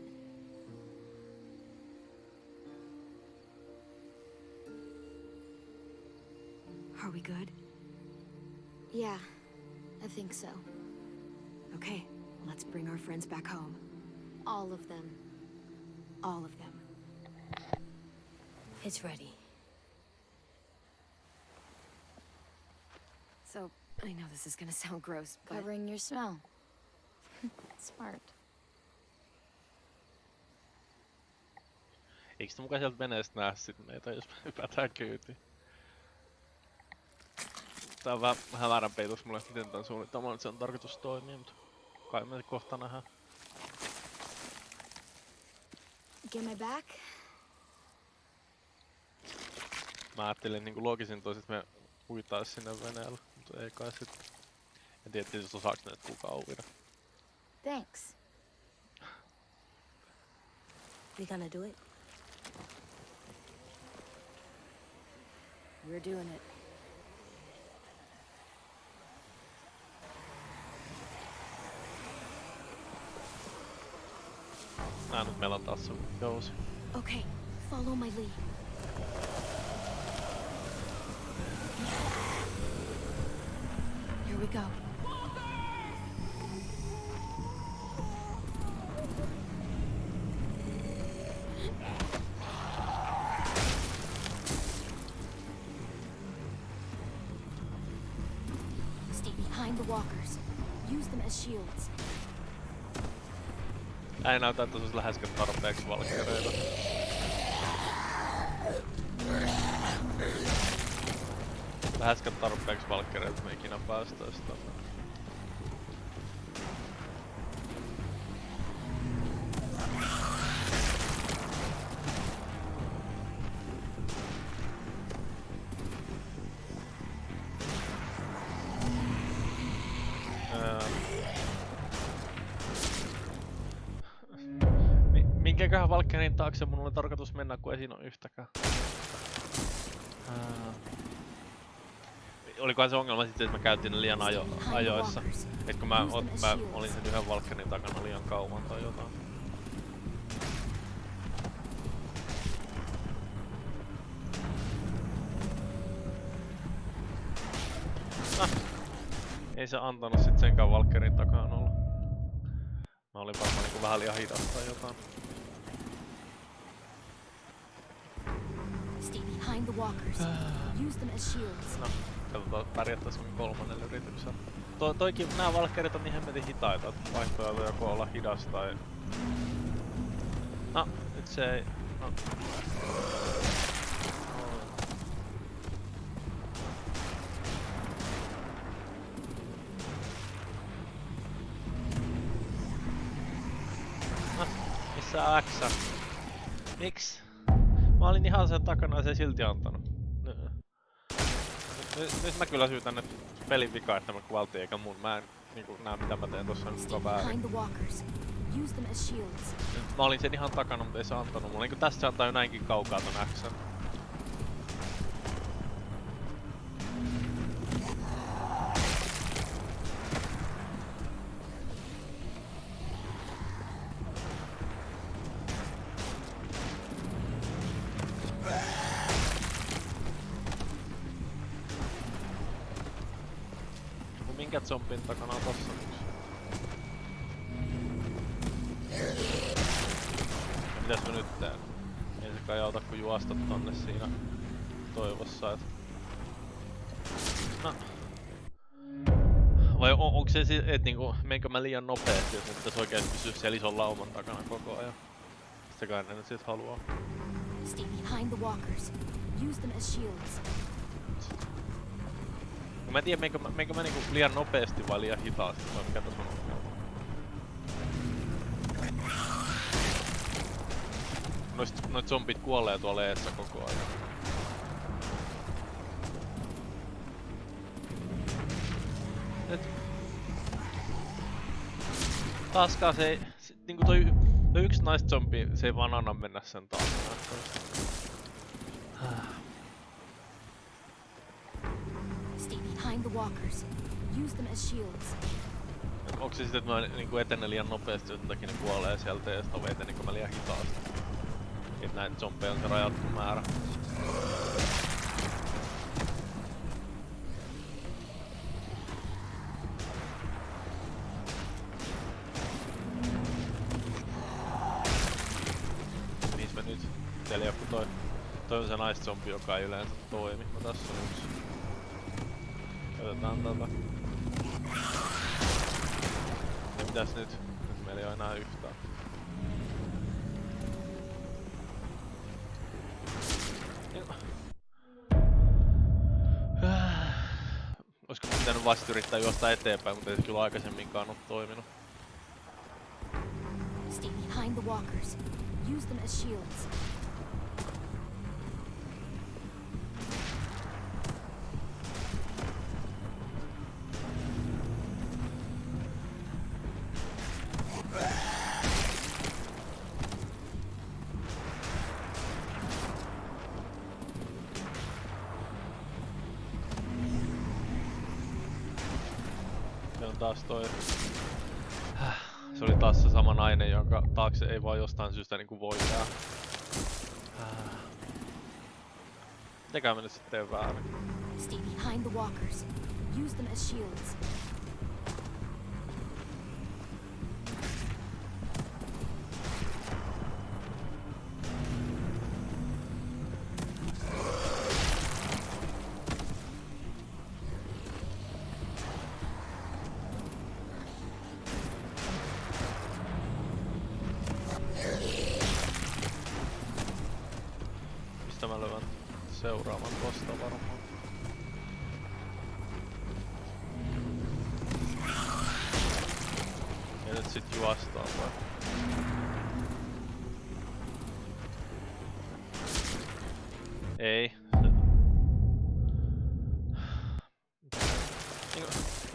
Are we good? Yeah, I think so. Okay, let's bring our friends back home. All of them. All of them. It's ready. So, I know this is gonna sound gross, but... Covering your smell. Smart. Eiks mukaan sieltä veneestä näe sit meitä, jos me hypätään kyytiin? Tää on vähän hämärän peitos mulle, miten tän suunnitelma nyt sen tarkoitus toimii, mutta kai me kohta nähdään. Get my back? Mä ajattelin niinku loogisin toiset me uitais sinne veneellä, mutta ei kai sit. En tiedä tietysti osaaks näitä kukaan uida. Thanks. We gonna do it? We're doing it. Nyt meillä on taas sun jousi. Okay, follow my lead. Here we go. Stay behind the walkers. Use them as shields. Ei näytä, että se olisi läheskään tarpeeksi valkkereita. Läheskään tarpeeksi valkkereita me ikinä päästäis tänne. Minkäköhän valkkerin taakse mun oli tarkoitus mennä, kun ei siinä ole yhtäkään. Olikohan se ongelma sitten, että mä käytin ne liian ajoissa. Et kun mä olin sen yhden valkkerin takana liian kauan tai jotain. Ei se antanut sit senkään valkkerin takana olla. Mä olin varmaan niinku vähän liian hidas tai jotain. Stay behind the walkers. Use them as shields. No, katsotaan pärjättäisikö kolmannen yrityksellä. Toikin nää valkkerit on niin hemmetin hitaita, että vaihtoehto joko olla hidas tai... No, nyt se ei... No. Missä X? Miks? Mä olin ihan sen takana ja se ei silti antanut. Nyt mä kyllä syytän nyt pelin vikaa, että mä kuvaltiin eikä mun. Mä en niinku näe mitä mä teen tossa nyt väärin. Mä olin sen ihan takana, mutta ei se antanut mulle. Niinku tästä se antaa jo näinkin kaukaa ton X:n. Minkä zombin takana on tossa yksi? Mitäs mä nyt teen? Ei se kai auta kun juosta tonne siinä toivossa, et... No. Vai onko se et niinku, menkö mä liian nopeesti, että mun pitäis oikeesti pysyä siellä ison lauman takana koko ajan? Sitä kai ne nyt sit haluaa. Stay behind the walkers. Use them as shields. Mä en tiedä, menkö mä niinku liian nopeesti vai liian hitaasti, vai mikä tässä on ongelma. Noit zombit kuolee tuolla eessä koko ajan. Et... Taaskaan se ei... Niinku toi yksi naiszombi, se ei vaan anna mennä sen taas. Stay behind the walkers. Use them as shields. Onko se sitten, että mä niinku etenen liian nopeasti, sen takia ne kuolee sieltä eestä, vai etenenkö mä liian hitaasti? Et näitä zombeja on se rajattu määrä. Mihin mä nyt? Siellä joku toi on se naiszombi, joka ei yleensä toimi. No tässä on yksi. Käytetään tätä. Ja mitäs nyt? Nyt meillä ei oo enää yhtään. Olisiko pitänyt vasta yrittää juosta eteenpäin, mutta ei se kyllä aikaisemminkaan oo toiminut. Stay behind the walkers. Use them as shields. Taas toi... Se oli taas se sama nainen, jonka taakse ei vaan jostain syystä niinku voi jää. Mitäkään mä nyt sit teen väärin? Stay behind the walkers. Use them as shields. Seuraavan tosta varmaan. Ja nyt sit juostaan vai? Ei.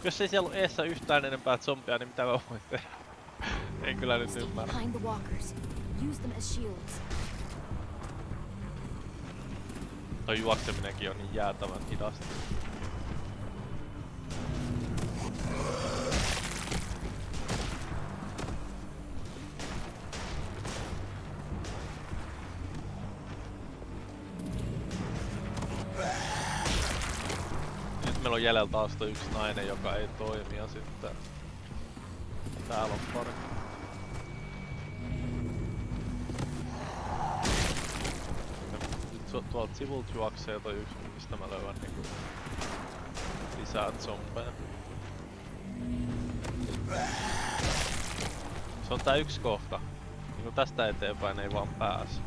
Jos ei siellä oo eessä yhtään enempää zombia, niin mitä mä voin tehdä? En kyllä nyt ymmärrä. Toi juokseminenkin on niin jäätävän hidasta. Nyt meillä on jäljellä taas toi yksi nainen, joka ei toimi ja sitten... Täällä on pari. Tuolta sivulta juoksee toi yksi, mistä mä löydän niinku lisää zombeja. Se on tää yksi kohta. Niinku tästä eteenpäin ei vaan pääse.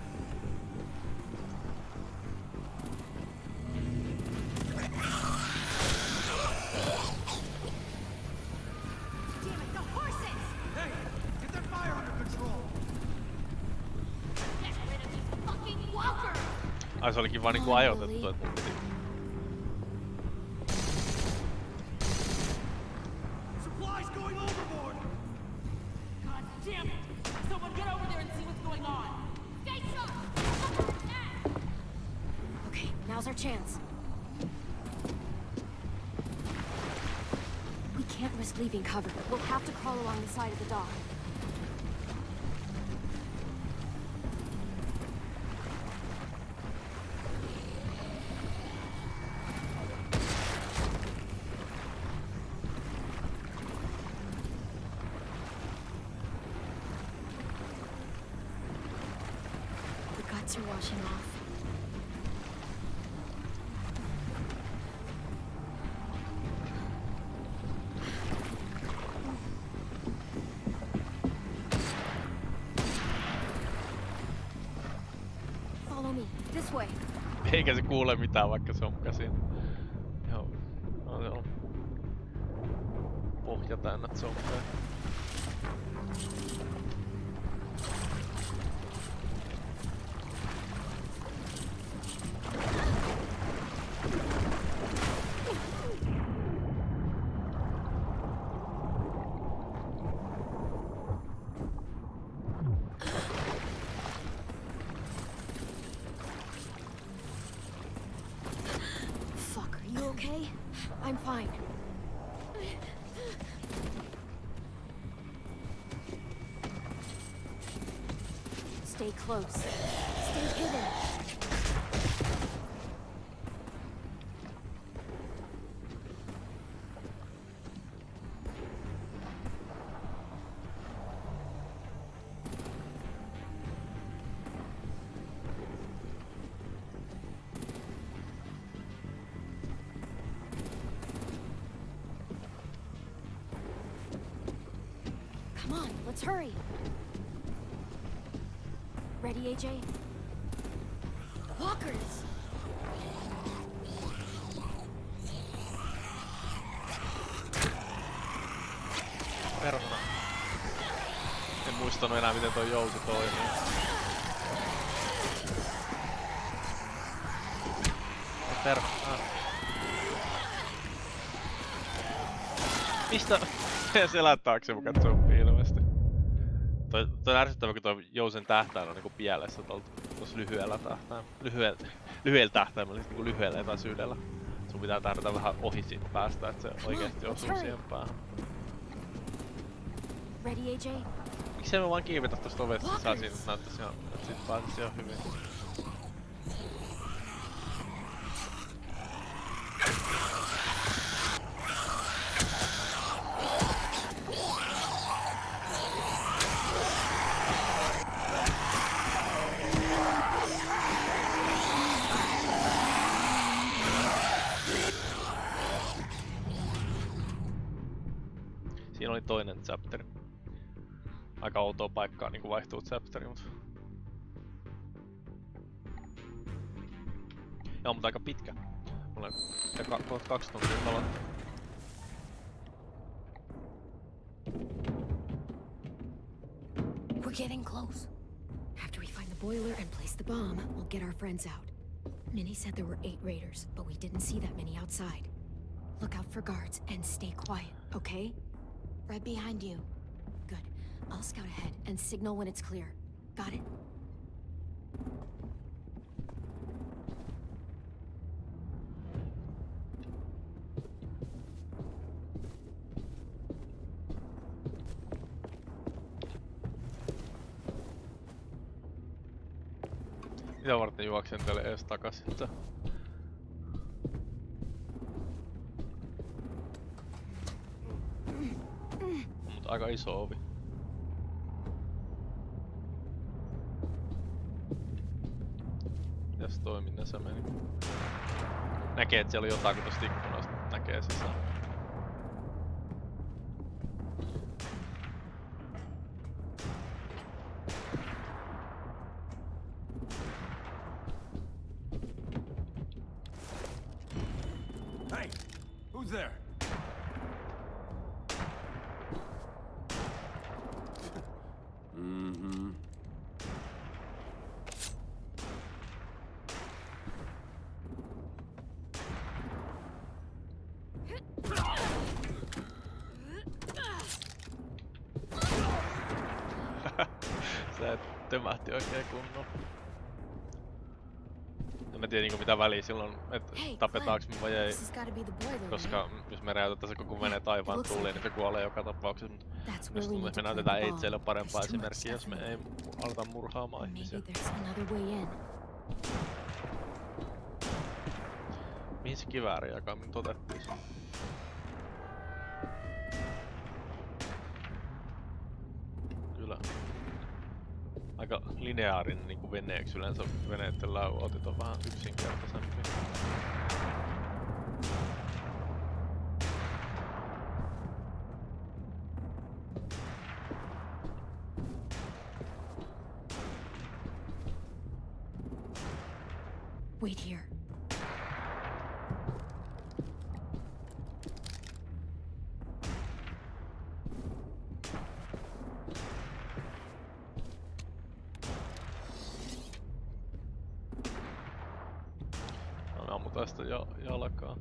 Ai se olikin vaan niinku ajoitettu, et mun piti. Okay, now's our chance. We can't risk leaving cover. We'll have to crawl along the side of the dock. lights are washing off. Follow me. This way. Eikä se kuule mitään, vaikka se on käsin. Ihan on pohja täynnä zombeja. Fuck, are you okay? I'm fine. Stay close. Stay hidden. Come on, let's hurry. Ready, AJ? Walkers! Perhana. En muistanut enää miten toi jousi toimii. Perhana. Mistä? Selän taakse mun katsoo ilmeisesti. Toi ärsyttävä, kun toi jousen tähtäin on niinku pielessä tossa lyhyellä tähtäimellä. Lyhyellä tähtäimellä, siis niinku lyhyellä etäisyydellä. Sun pitää tähdätä vähän ohi siitä päästä, että se oikeesti osuu siihen päähän. Ready, AJ? Miksei me vaan kiivetä tosta ovesta sisään, siinä näyttäis ihan, että sit pääsis ihan hyvin. Siinä oli toinen chapteri. Aika outoa paikkaa niinku vaihtuu chapteri, mut... Joo, mutta aika pitkä. Mulla on 2 tuntia pelattu. We're getting close. After we find the boiler and place the bomb, we'll get our friends out. Minnie said there were 8 raiders, but we didn't see that many outside. Look out for guards and stay quiet, okay? Right behind you. Good. I'll scout ahead and signal when it's clear. Got it? Mitä varten juoksentelee ees takas? Mut aika iso ovi. Mitäs toi minne se meni? Näkee et siellä on jotain kun tosta ikkunasta näkee sisään. Hey, who's there? Mm-hmm. Se tömähti oikein kunnolla. En mä tiedä niinku mitä väliä silloin, että tapetaanko me vai ei. Koska jos me räjäytetään se koko menee taivaan tuuliin, niin se kuolee joka tapauksessa. Jos me näytetään AJ:lle parempaa esimerkkiä, jos me ei aleta murhaamaan ihmisiä. Mihin se kivääri jakaminen otettiin? Kyllä. aika lineaarinen niinku veneeksi. Yleensä veneiden lauotit on vähän yksinkertaisempi. Wait here. Ammutaan sitä jalkaa.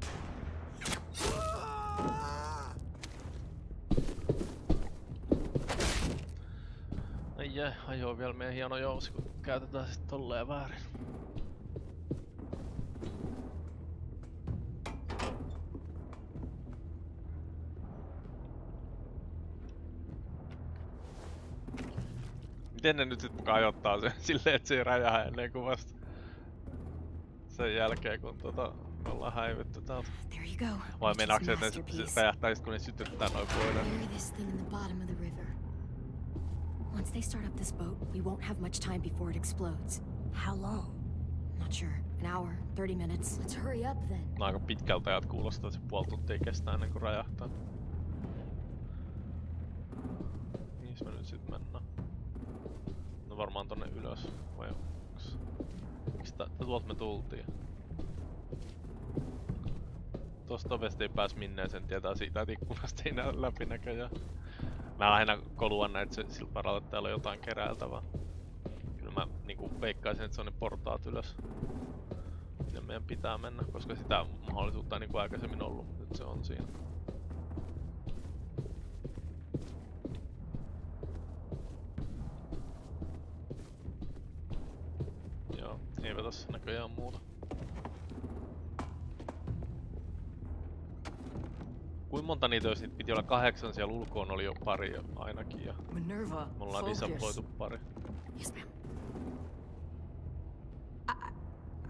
Ai jää, hajoaa vielä meidän hieno jousi, kun käytetään sit tolleen väärin. Miten ne nyt sit mukaan ajoittaa sen silleen, et se ei räjähä ennen kuin vasta sen jälkeen, kun ollaan häivytty täältä. There you go. Vai meinaaks se, että ne räjähtäis, kun ne sytyttää noin boilerit? Bury this thing in the bottom of the river. Once they start up this boat, we won't have much time before it explodes. How long? Not sure. An hour, 30 minutes. Let's hurry up then. No aika pitkältä ajat kuulostaa, että se puoli tuntia kestää ennen kuin räjähtää. Mihin me nyt sit mennään? No varmaan tonne ylös, vai onks... Mistä tuolta me tultiin? Tosta ovesta ei pääs minneen, sen tietää siitä, että ikkunasta ei näy läpi näköjään. Mä lähinnä koluan näitä sillä paralla, että täällä on jotain keräiltävää. Kyllä mä niinku veikkaisin, että se on ne portaat ylös. Minne meidän pitää mennä, koska sitä mahdollisuutta ei niinku aikaisemmin ollut, mutta nyt se on siinä. Joo, eipä tässä näköjään muuta. Kuinka monta niitä olisi? Niitä piti olla 8, siellä ulkoon oli jo pari ainakin ja Minerva, me ollaan disappoitu pari. Yes, ma'am.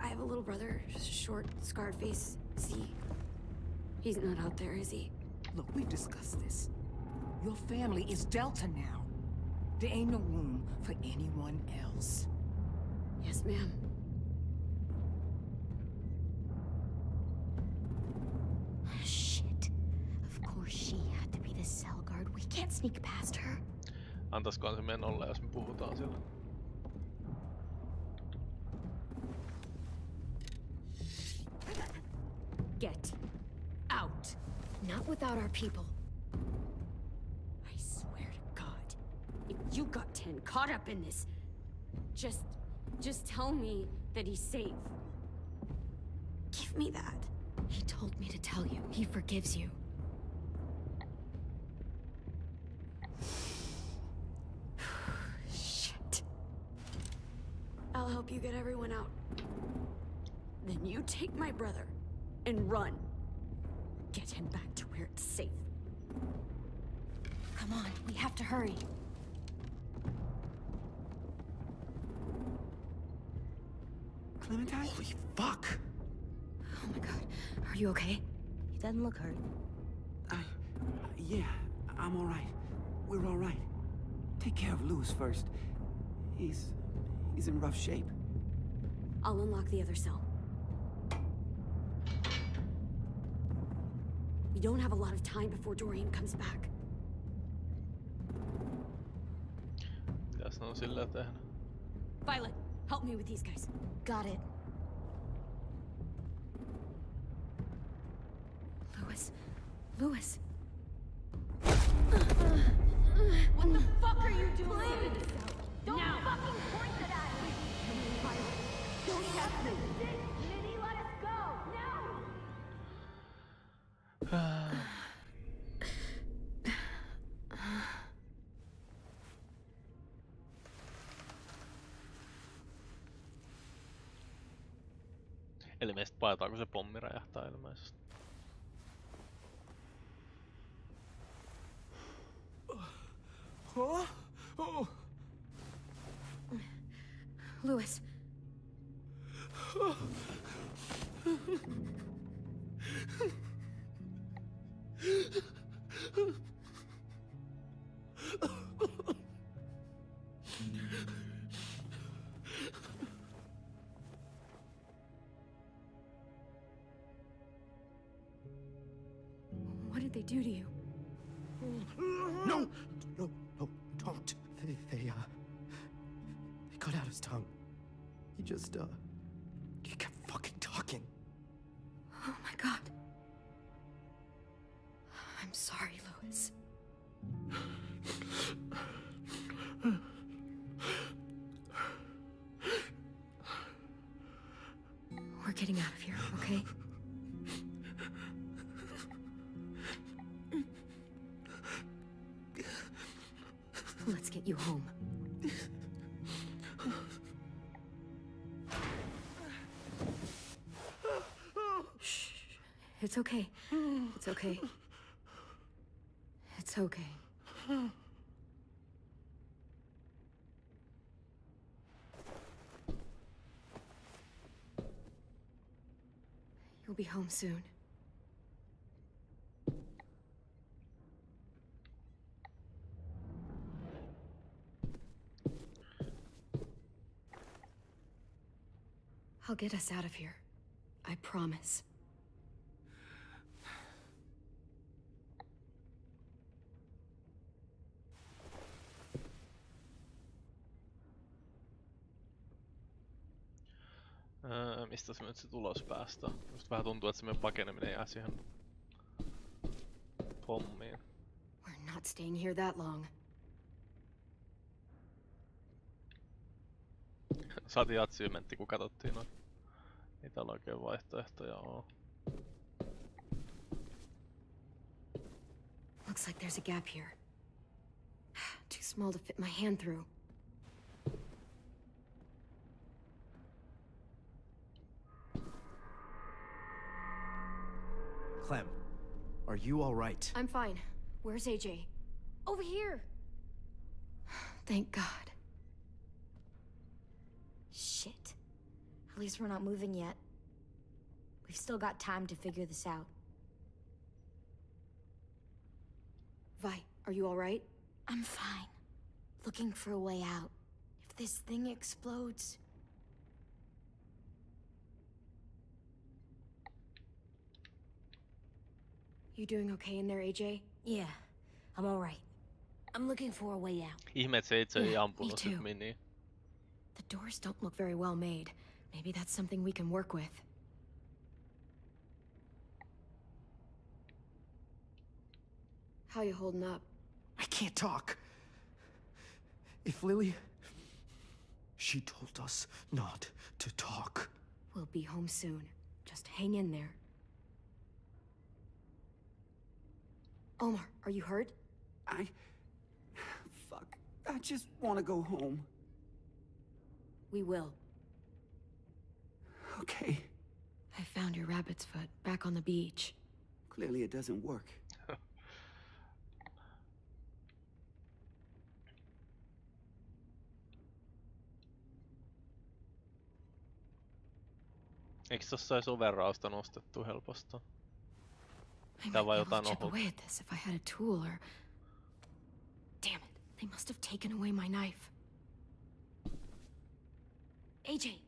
I have a little brother, short, scarred face. See, he's not out there, is he? Look, we discussed this. Your family is Delta now. There ain't no room for anyone else. Yes, ma'am. Shit. Of course she had to be the cell guard. We can't sneak past her. Antaiskohan se meidän olla, jos me puhutaan siellä. Get out. Not without our people. I swear to God, if you got 10 caught up in this, just tell me that he's safe. Give me that. He told me to tell you. He forgives you. Shit. I'll help you get everyone out. Then you take my brother and run. Get him back to where it's safe. Come on, we have to hurry. Clementine? Holy fuck! Oh my God, are you okay? He doesn't look hurt. Yeah, I'm all right. We're all right. Take care of Lewis first. He's in rough shape. I'll unlock the other cell. We don't have a lot of time before Dorian comes back. Mitäs ne on sillä tehnyt? Violet, help me with these guys. Got it. Lewis. What the fuck are you doing? Don't fucking point it at me! Don't touch me! Minnie, let us go! No! Eli meistä paetaan, kun se pommi räjähtää ilmeisesti. Huh? Oh. Lewis. did they do to you? No! No, no, don't. They cut out his tongue. He just, he kept fucking talking. Oh my god. I'm sorry, Louis. We're getting out of here, okay? Let's get you home. Shh. It's okay. It's okay. It's okay. You'll be home soon. I'll get us out of here. I promise. Mistä se nyt sit ulos päästä? Just vähän tuntuu, että se meidän pakeneminen jää siihen pommiin. We're not staying here that long. Saatiin atsyymentti, kun katsottiin noin. Ei täällä oikein vaihtoehtoja oo. Looks like there's a gap here. Too small to fit my hand through. Clem, are you all right? I'm fine. Where's AJ? Over here! Thank God. Shit. At least we're not moving yet. We've still got time to figure this out. Vi, are you all right? I'm fine. Looking for a way out. If this thing explodes... You doing okay in there, AJ? Yeah, I'm all right. I'm looking for a way out. Ihme, et se itse ei Yeah, ampunut me sit too. Miniä. The doors don't look very well made. Maybe that's something we can work with. How you holding up? I can't talk. If Lily... She told us not to talk. We'll be home soon. Just hang in there. Omar, are you hurt? Fuck. I just want to go home. We will. Okay. I found your rabbit's foot back on the beach. Clearly it doesn't work. Eiks tossa sais overrausta nostettu helposta? I Tää might vaan be able to jotain chip ohut. away at this if I had a tool or... Damn it, they must have taken away my knife. AJ!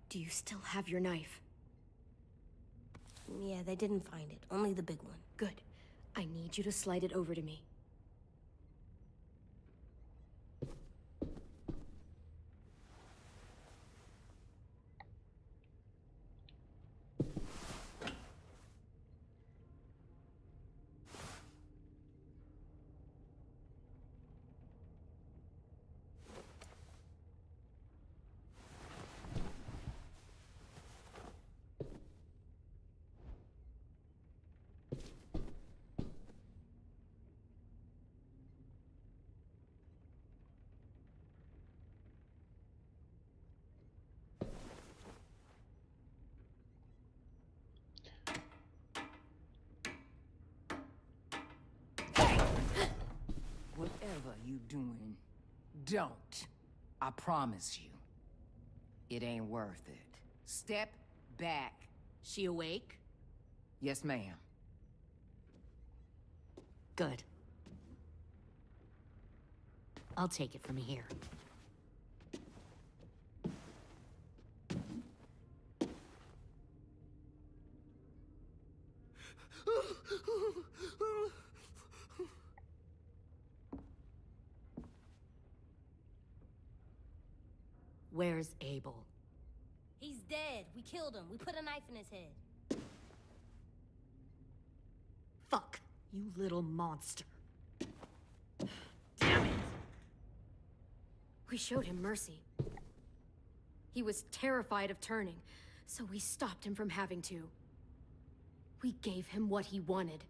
Do you still have your knife? Yeah, they didn't find it. Only the big one. Good. I need you to slide it over to me. Whatever you doing, don't. I promise you. It ain't worth it. Step back. She awake? Yes, ma'am. Good. I'll take it from here. Where's Abel? He's dead. We killed him. We put a knife in his head. Fuck, you little monster. Damn it! We showed him mercy. He was terrified of turning, so we stopped him from having to. We gave him what he wanted.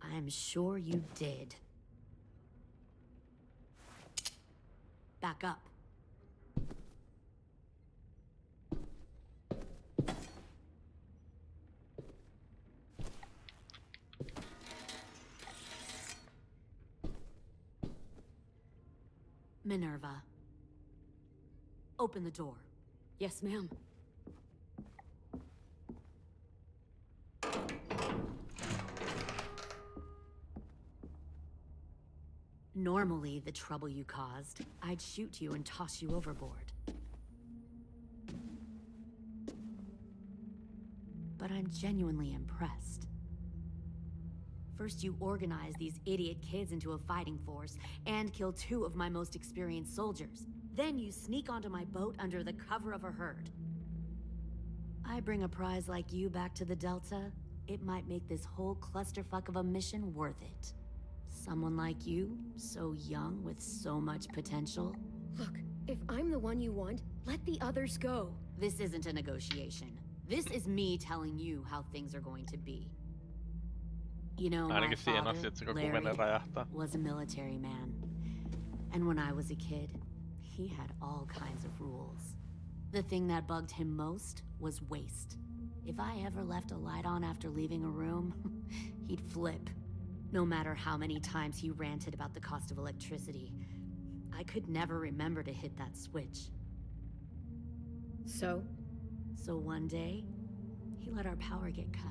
I'm sure you did. Back up. Minerva. Open the door. Yes, ma'am. Normally, the trouble you caused, I'd shoot you and toss you overboard. But I'm genuinely impressed. First, you organize these idiot kids into a fighting force and kill 2 of my most experienced soldiers. Then you sneak onto my boat under the cover of a herd. I bring a prize like you back to the Delta, it might make this whole clusterfuck of a mission worth it. Someone like you, so young with so much potential. Look, if I'm the one you want, let the others go. This isn't a negotiation. This is me telling you how things are going to be. You know, my father, Larry, was a military man. And when I was a kid, he had all kinds of rules. The thing that bugged him most was waste. If I ever left a light on after leaving a room, he'd flip. No matter how many times he ranted about the cost of electricity, I could never remember to hit that switch. So one day, he let our power get cut.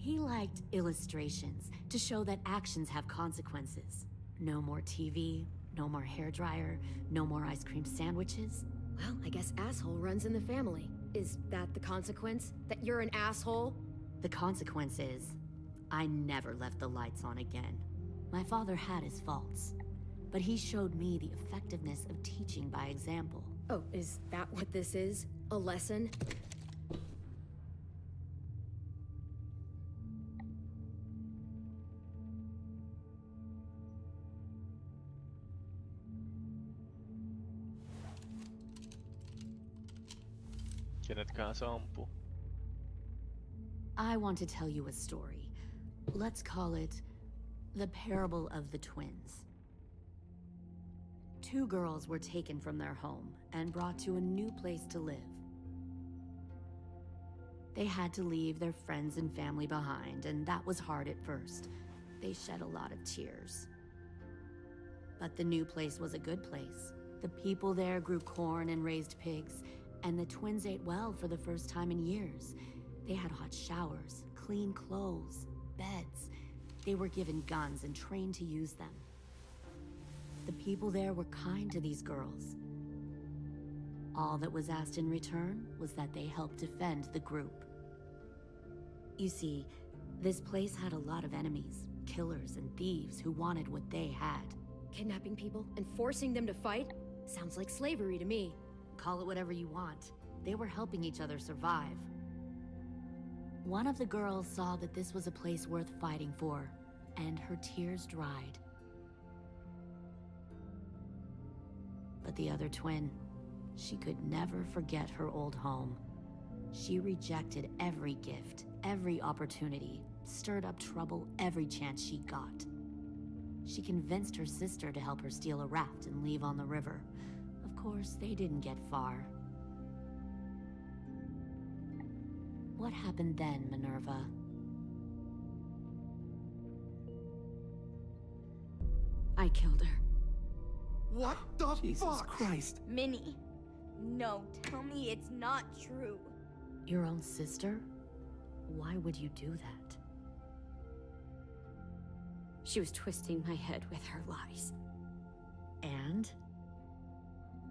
He liked illustrations to show that actions have consequences. No more TV, no more hairdryer, no more ice cream sandwiches. Well, I guess asshole runs in the family. Is that the consequence? That you're an asshole? The consequence is, I never left the lights on again. My father had his faults, but he showed me the effectiveness of teaching by example. Oh, is that what this is? A lesson? Kenetköhän se ampuu? I want to tell you a story. Let's call it the Parable of the Twins. 2 girls were taken from their home and brought to a new place to live. They had to leave their friends and family behind, and that was hard at first. They shed a lot of tears. But the new place was a good place. The people there grew corn and raised pigs, and the twins ate well for the first time in years. They had hot showers, clean clothes, beds. They were given guns and trained to use them. The people there were kind to these girls. All that was asked in return was that they help defend the group. You see, this place had a lot of enemies, killers and thieves who wanted what they had. Kidnapping people and forcing them to fight? Sounds like slavery to me. Call it whatever you want. They were helping each other survive. One of the girls saw that this was a place worth fighting for, and her tears dried. But the other twin, she could never forget her old home. She rejected every gift, every opportunity, stirred up trouble every chance she got. She convinced her sister to help her steal a raft and leave on the river. Of course, they didn't get far. What happened then, Minerva? I killed her. What the Jesus fuck? Christ. Minnie, no, tell me it's not true. Your own sister? Why would you do that? She was twisting my head with her lies. And?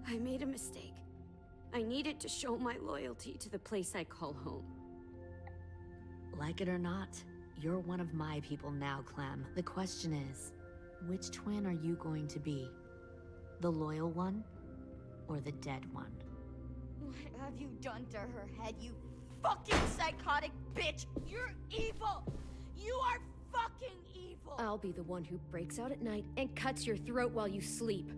I made a mistake. I needed to show my loyalty to the place I call home. Like it or not, you're one of my people now, Clem. The question is, which twin are you going to be? The loyal one, or the dead one. What have you done to her head, you fucking psychotic bitch? You're evil! You are fucking evil! I'll be the one who breaks out at night and cuts your throat while you sleep.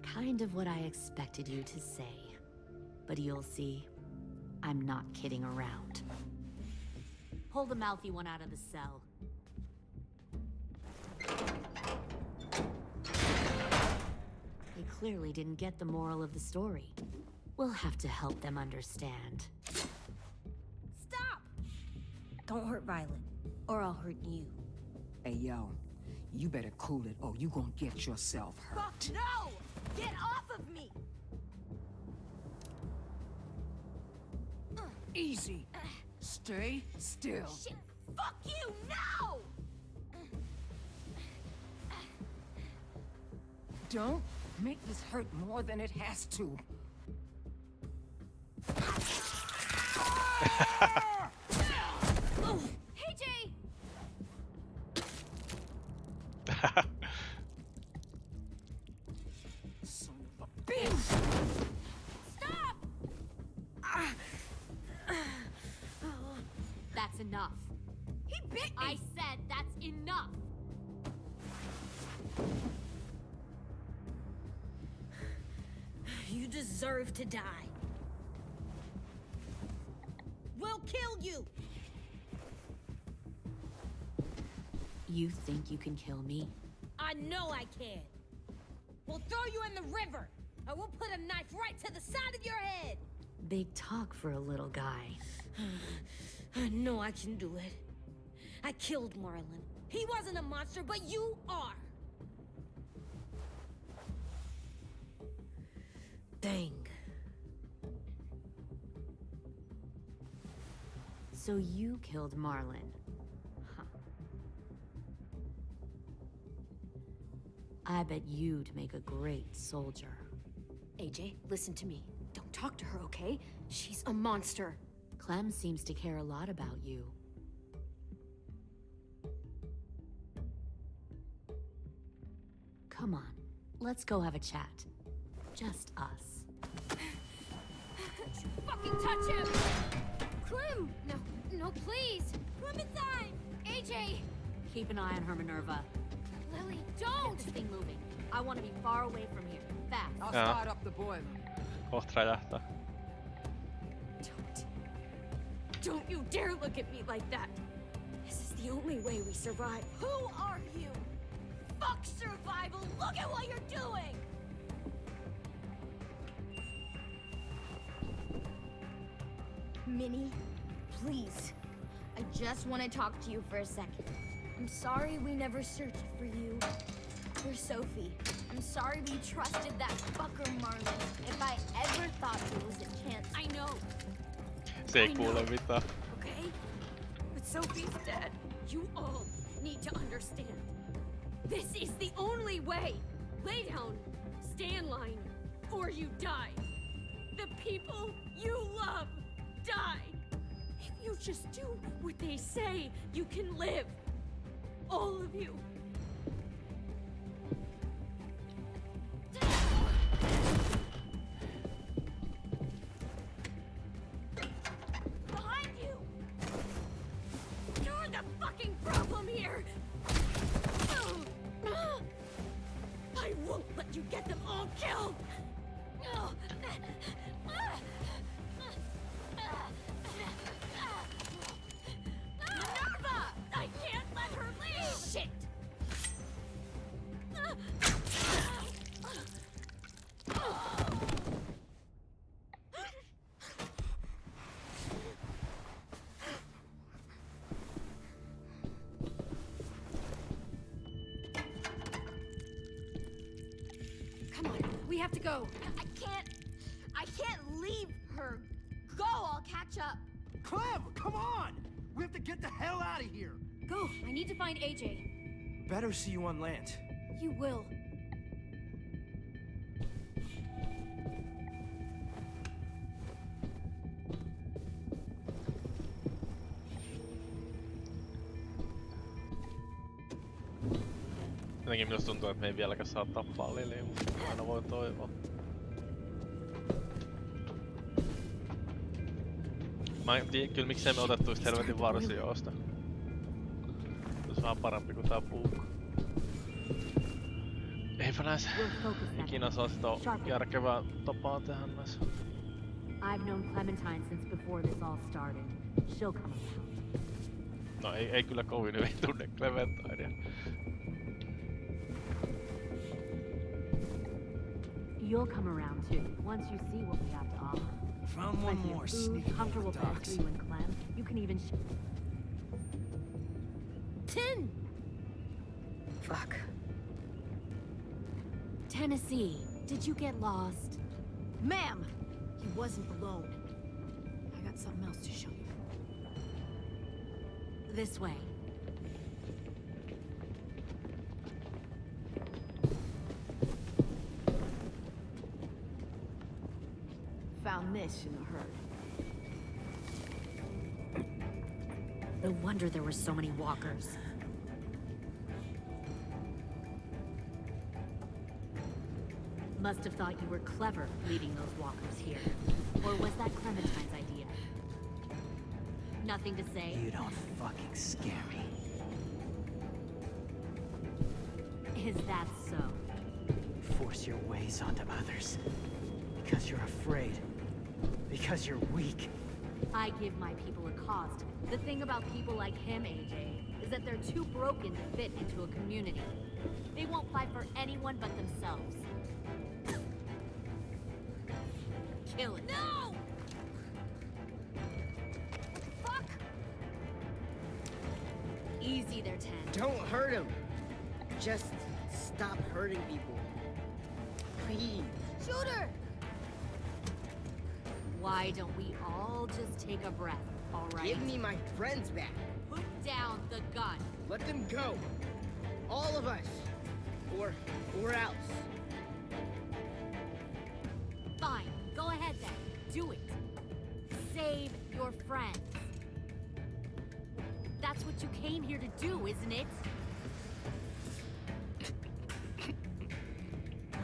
Kind of what I expected you to say. But you'll see, I'm not kidding around. Pull the mouthy one out of the cell. They clearly didn't get the moral of the story. We'll have to help them understand. Stop! Don't hurt Violet, or I'll hurt you. Hey, yo. You better cool it, or you gonna get yourself hurt. Fuck no! Get off of me! Easy. Stay still. Shit! Fuck you! No! Don't make this hurt more than it has to. Hey, Jay! Son of a bitch! Stop! That's enough. He bit me! I said that's enough! You deserve to die. We'll kill you! You think you can kill me? I know I can. We'll throw you in the river, and we'll put a knife right to the side of your head. Big talk for a little guy. I know I can do it. I killed Marlon. He wasn't a monster, but you are. Dang. So you killed Marlon. Huh. I bet you'd make a great soldier. AJ, listen to me. Don't talk to her, okay? She's a monster. Clem seems to care a lot about you. Come on, let's go have a chat. Just us. Fucking touch him! Clem! No, please! Clementine! AJ! Keep an eye on her, Minerva. Lily, Get don't! this thing moving. I want to be far away from here. Fast. I'll Yeah. start up the boiler. Kohta räjähtää. Don't you dare look at me like that! This is the only way we survive. Who are you? Fuck survival! Look at what you're doing! Minnie, please. I just want to talk to you for a second. I'm sorry we never searched for you. For Sophie. I'm sorry we trusted that fucker Marlon. If I ever thought there was a chance. I know. Se ei kuule mitään. Okay? But Sophie's dead. You all need to understand. This is the only way. Lay down, stay in line, or you die. The people you love die. If you just do what they say, you can live. All of you. Behind you! You're the fucking problem here! I won't let you get them all killed! Minerva! I can't let her leave! Shit! Come on, we have to go. I can't leave her. Go, I'll catch up. Clem, come on! We have to get the hell out of here! Go, I need to find AJ. Better see you on land. You will. Jotenkin minusta tuntuu, että me ei vieläkään saa tappaa Liliä, mutta aina voi toivoa. Mä en tiedä kyllä miksei me otettu sitä helvetin varsioosta. Se olisi vähän parempi kuin tää puukko. Eipä näissä ikinä saa sitä järkevää tapaa tehdä näissä. I've known Clementine since before this all started. She'll come around. No ei kyllä kovin hyvin tunne Clementinea. You'll come around too, once you see what we have to offer. Found one more sneaking comfortable over the bed docks. for you and Clem. You can even Tin! Fuck. Tennessee, did you get lost? Ma'am! He wasn't alone. I got something else to show you. This way. Found this in the herd. No wonder there were so many walkers. Must have thought you were clever leading those walkers here. Or was that Clementine's idea? Nothing to say? You don't fucking scare me. Is that so? Force your ways onto others. Because you're afraid. Because you're weak. I give my people a cost. The thing about people like him, AJ, is that they're too broken to fit into a community. They won't fight for anyone but themselves. Kill it. No! Fuck! Easy there, Ten. Don't hurt him. Just stop hurting people. Please. Shoot her! Why don't we all just take a breath, all right? Give me my friends back. Put down the gun. Let them go. All of us. Or else. Fine. Go ahead then. Do it. Save your friends. That's what you came here to do, isn't it?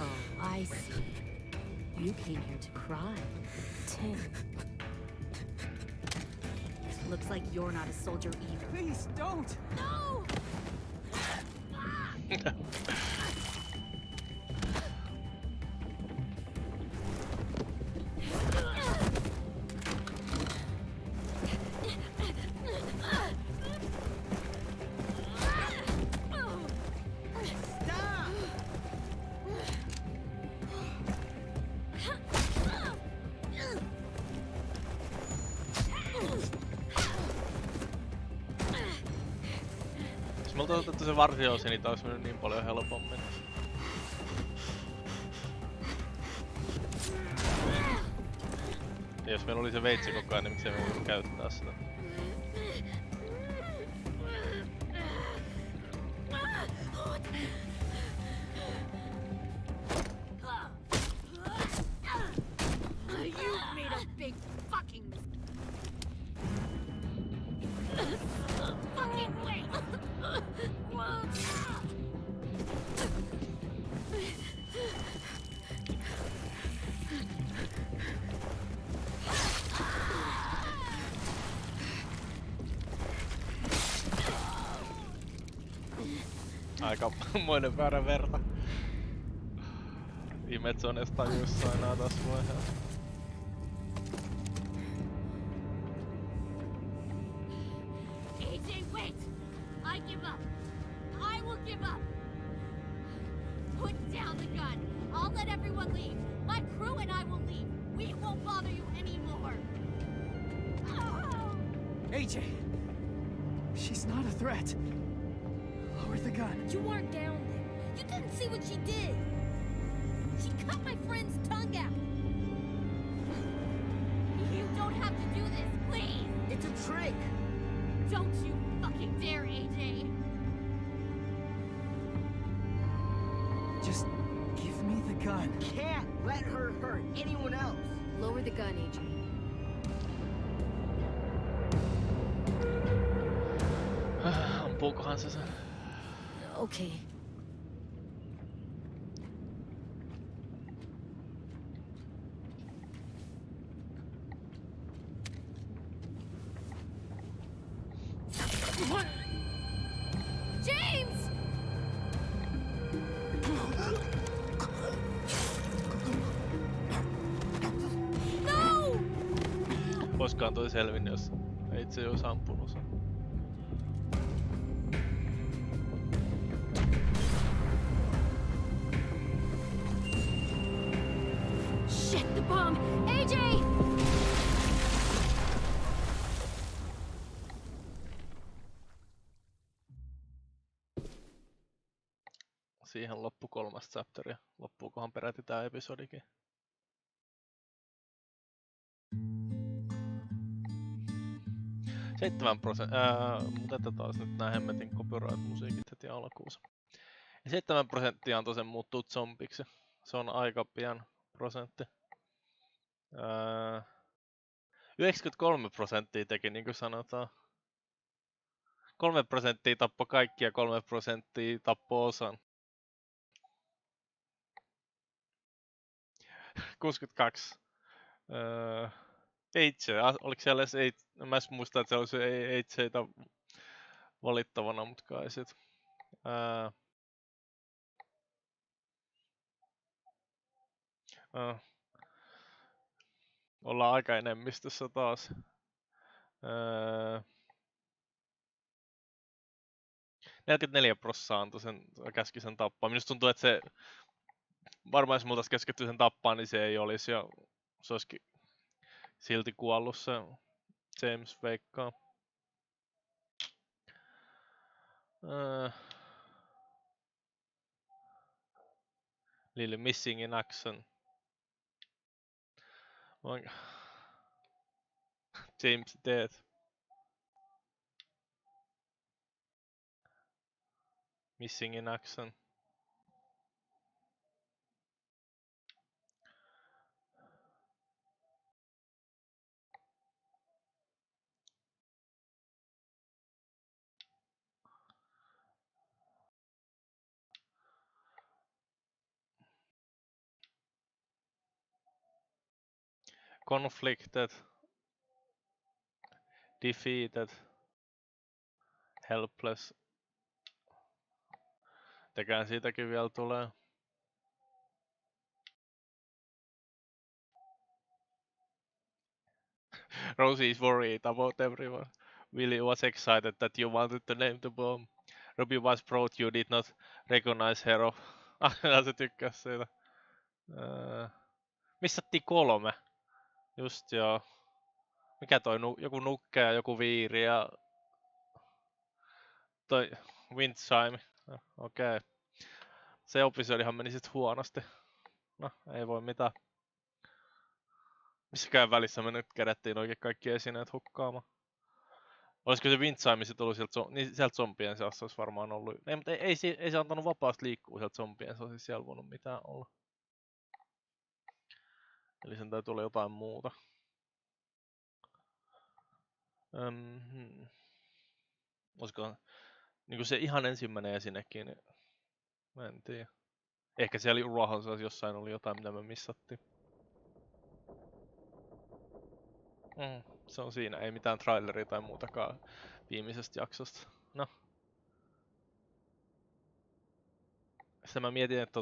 Oh, I see. You came here to cry. Tin. Looks like you're not a soldier either. Please, don't! No! Jos me oltais otettu se varsioosi, niin tää ois mennyt niin paljon helpommin. Ja jos meillä oli se veitsi koko ajan, niin miksei me voitu käyttää sitä? You made a big fucking fucking way! Aikamoinen väärä verta. Ihme, et se on edes tajuissa enää tässä vaiheessa. AJ, wait! I give up. I will give up. Put down the gun. I'll let everyone leave. My crew and I will leave. We won't bother you anymore. AJ! She's not a threat. Lower the gun. You weren't down there. You didn't see what she did. She cut my friend's tongue out. You don't have to do this, please. It's a trick. Don't you fucking dare, AJ. Just give me the gun. Can't let her hurt anyone else. Lower the gun, AJ. Ampuukohan se sen? Okay. koskaan toi selvinnyt, jos itse ei olisi ampunut sen. Shit, the bomb! AJ! Siihen loppu 3. chapteria. Loppuukohan peräti tää episodikin? Mutta taas nyt nää hemmetin copyright-musiikit heti alkuunsa. Ja 7% antoi sen muuttuu zombiksi. Se on aika pian prosentti. 93% teki niin kuin sanotaan. 3% tappoi kaikki ja 3% tappoi osan. 62. Oliko siellä edes mä en muista, että se olisi AJ:tä valittavana, mutta kai sit. Ollaan aika enemmistössä taas. 44% antoi sen, käski sen tappaa. Minusta tuntuu, että se varmaan jos multa keskittyy sen tappaa, niin se ei olisi ja se olisikin silti kuollut se James veikkaa. Lily missing in action. James dead. Missing in action. Conflicted. Defeated. Helpless. Tekään siitäkin vielä tulee. Rosie is worried about everyone. Willie was excited that you wanted to name the bomb. Ruby was proud you did not recognize her. Se tykkäs siitä. Missattiin 3. Just joo. Mikä toi joku nukke ja joku viiri ja toi Windchime. Okei. Se episodihan meni sit huonosti. No, ei voi mitään. Missäkään välissä me nyt kerättiin oikein kaikki esineet hukkaamaan. Olisiko se Windchime sit ollut sieltä zombien seassa olisi varmaan ollut. Ei, mutta ei se antanut vapaasti liikkua sieltä zombien, se olisi siellä voinut mitään olla. Eli sen täytyy olla jotain muuta. Olisiko niinku se ihan ensimmäinen esinekin, niin mä en tiedä. Ehkä siellä ruohonsa jossain oli jotain, mitä me missattiin. Se on siinä, ei mitään traileria tai muutakaan viimeisestä jaksosta. No. Sitten mä mietin, että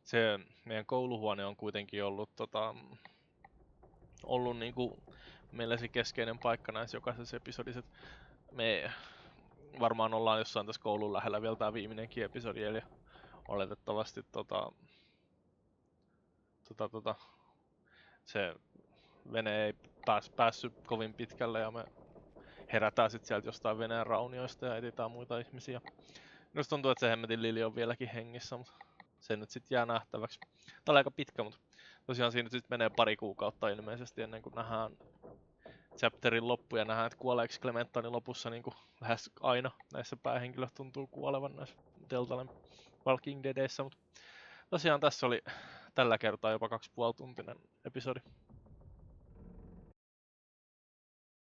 se meidän kouluhuone on kuitenkin ollut niinku meillä se keskeinen paikka näissä jokaisessa episodissa. Me varmaan ollaan jossain tässä koulun lähellä vielä tää viimeinenkin episodi, eli oletettavasti se vene ei päässyt kovin pitkälle ja me herätään sit sieltä jostain veneen raunioista ja etsitään muita ihmisiä. Minusta tuntuu, että se hemmetin Lily on vieläkin hengissä, mutta se nyt sit jää nähtäväksi. Tää oli aika pitkä, mutta tosiaan siinä nyt menee pari kuukautta ilmeisesti ennen kuin nähdään chapterin loppu ja nähdään, että kuoleeko Clementine lopussa niin kuin lähes aina näissä päähenkilöt tuntuu kuolevan näissä Deltanen Walking Deadissä, mutta tosiaan tässä oli tällä kertaa jopa 2,5 tuntinen episodi.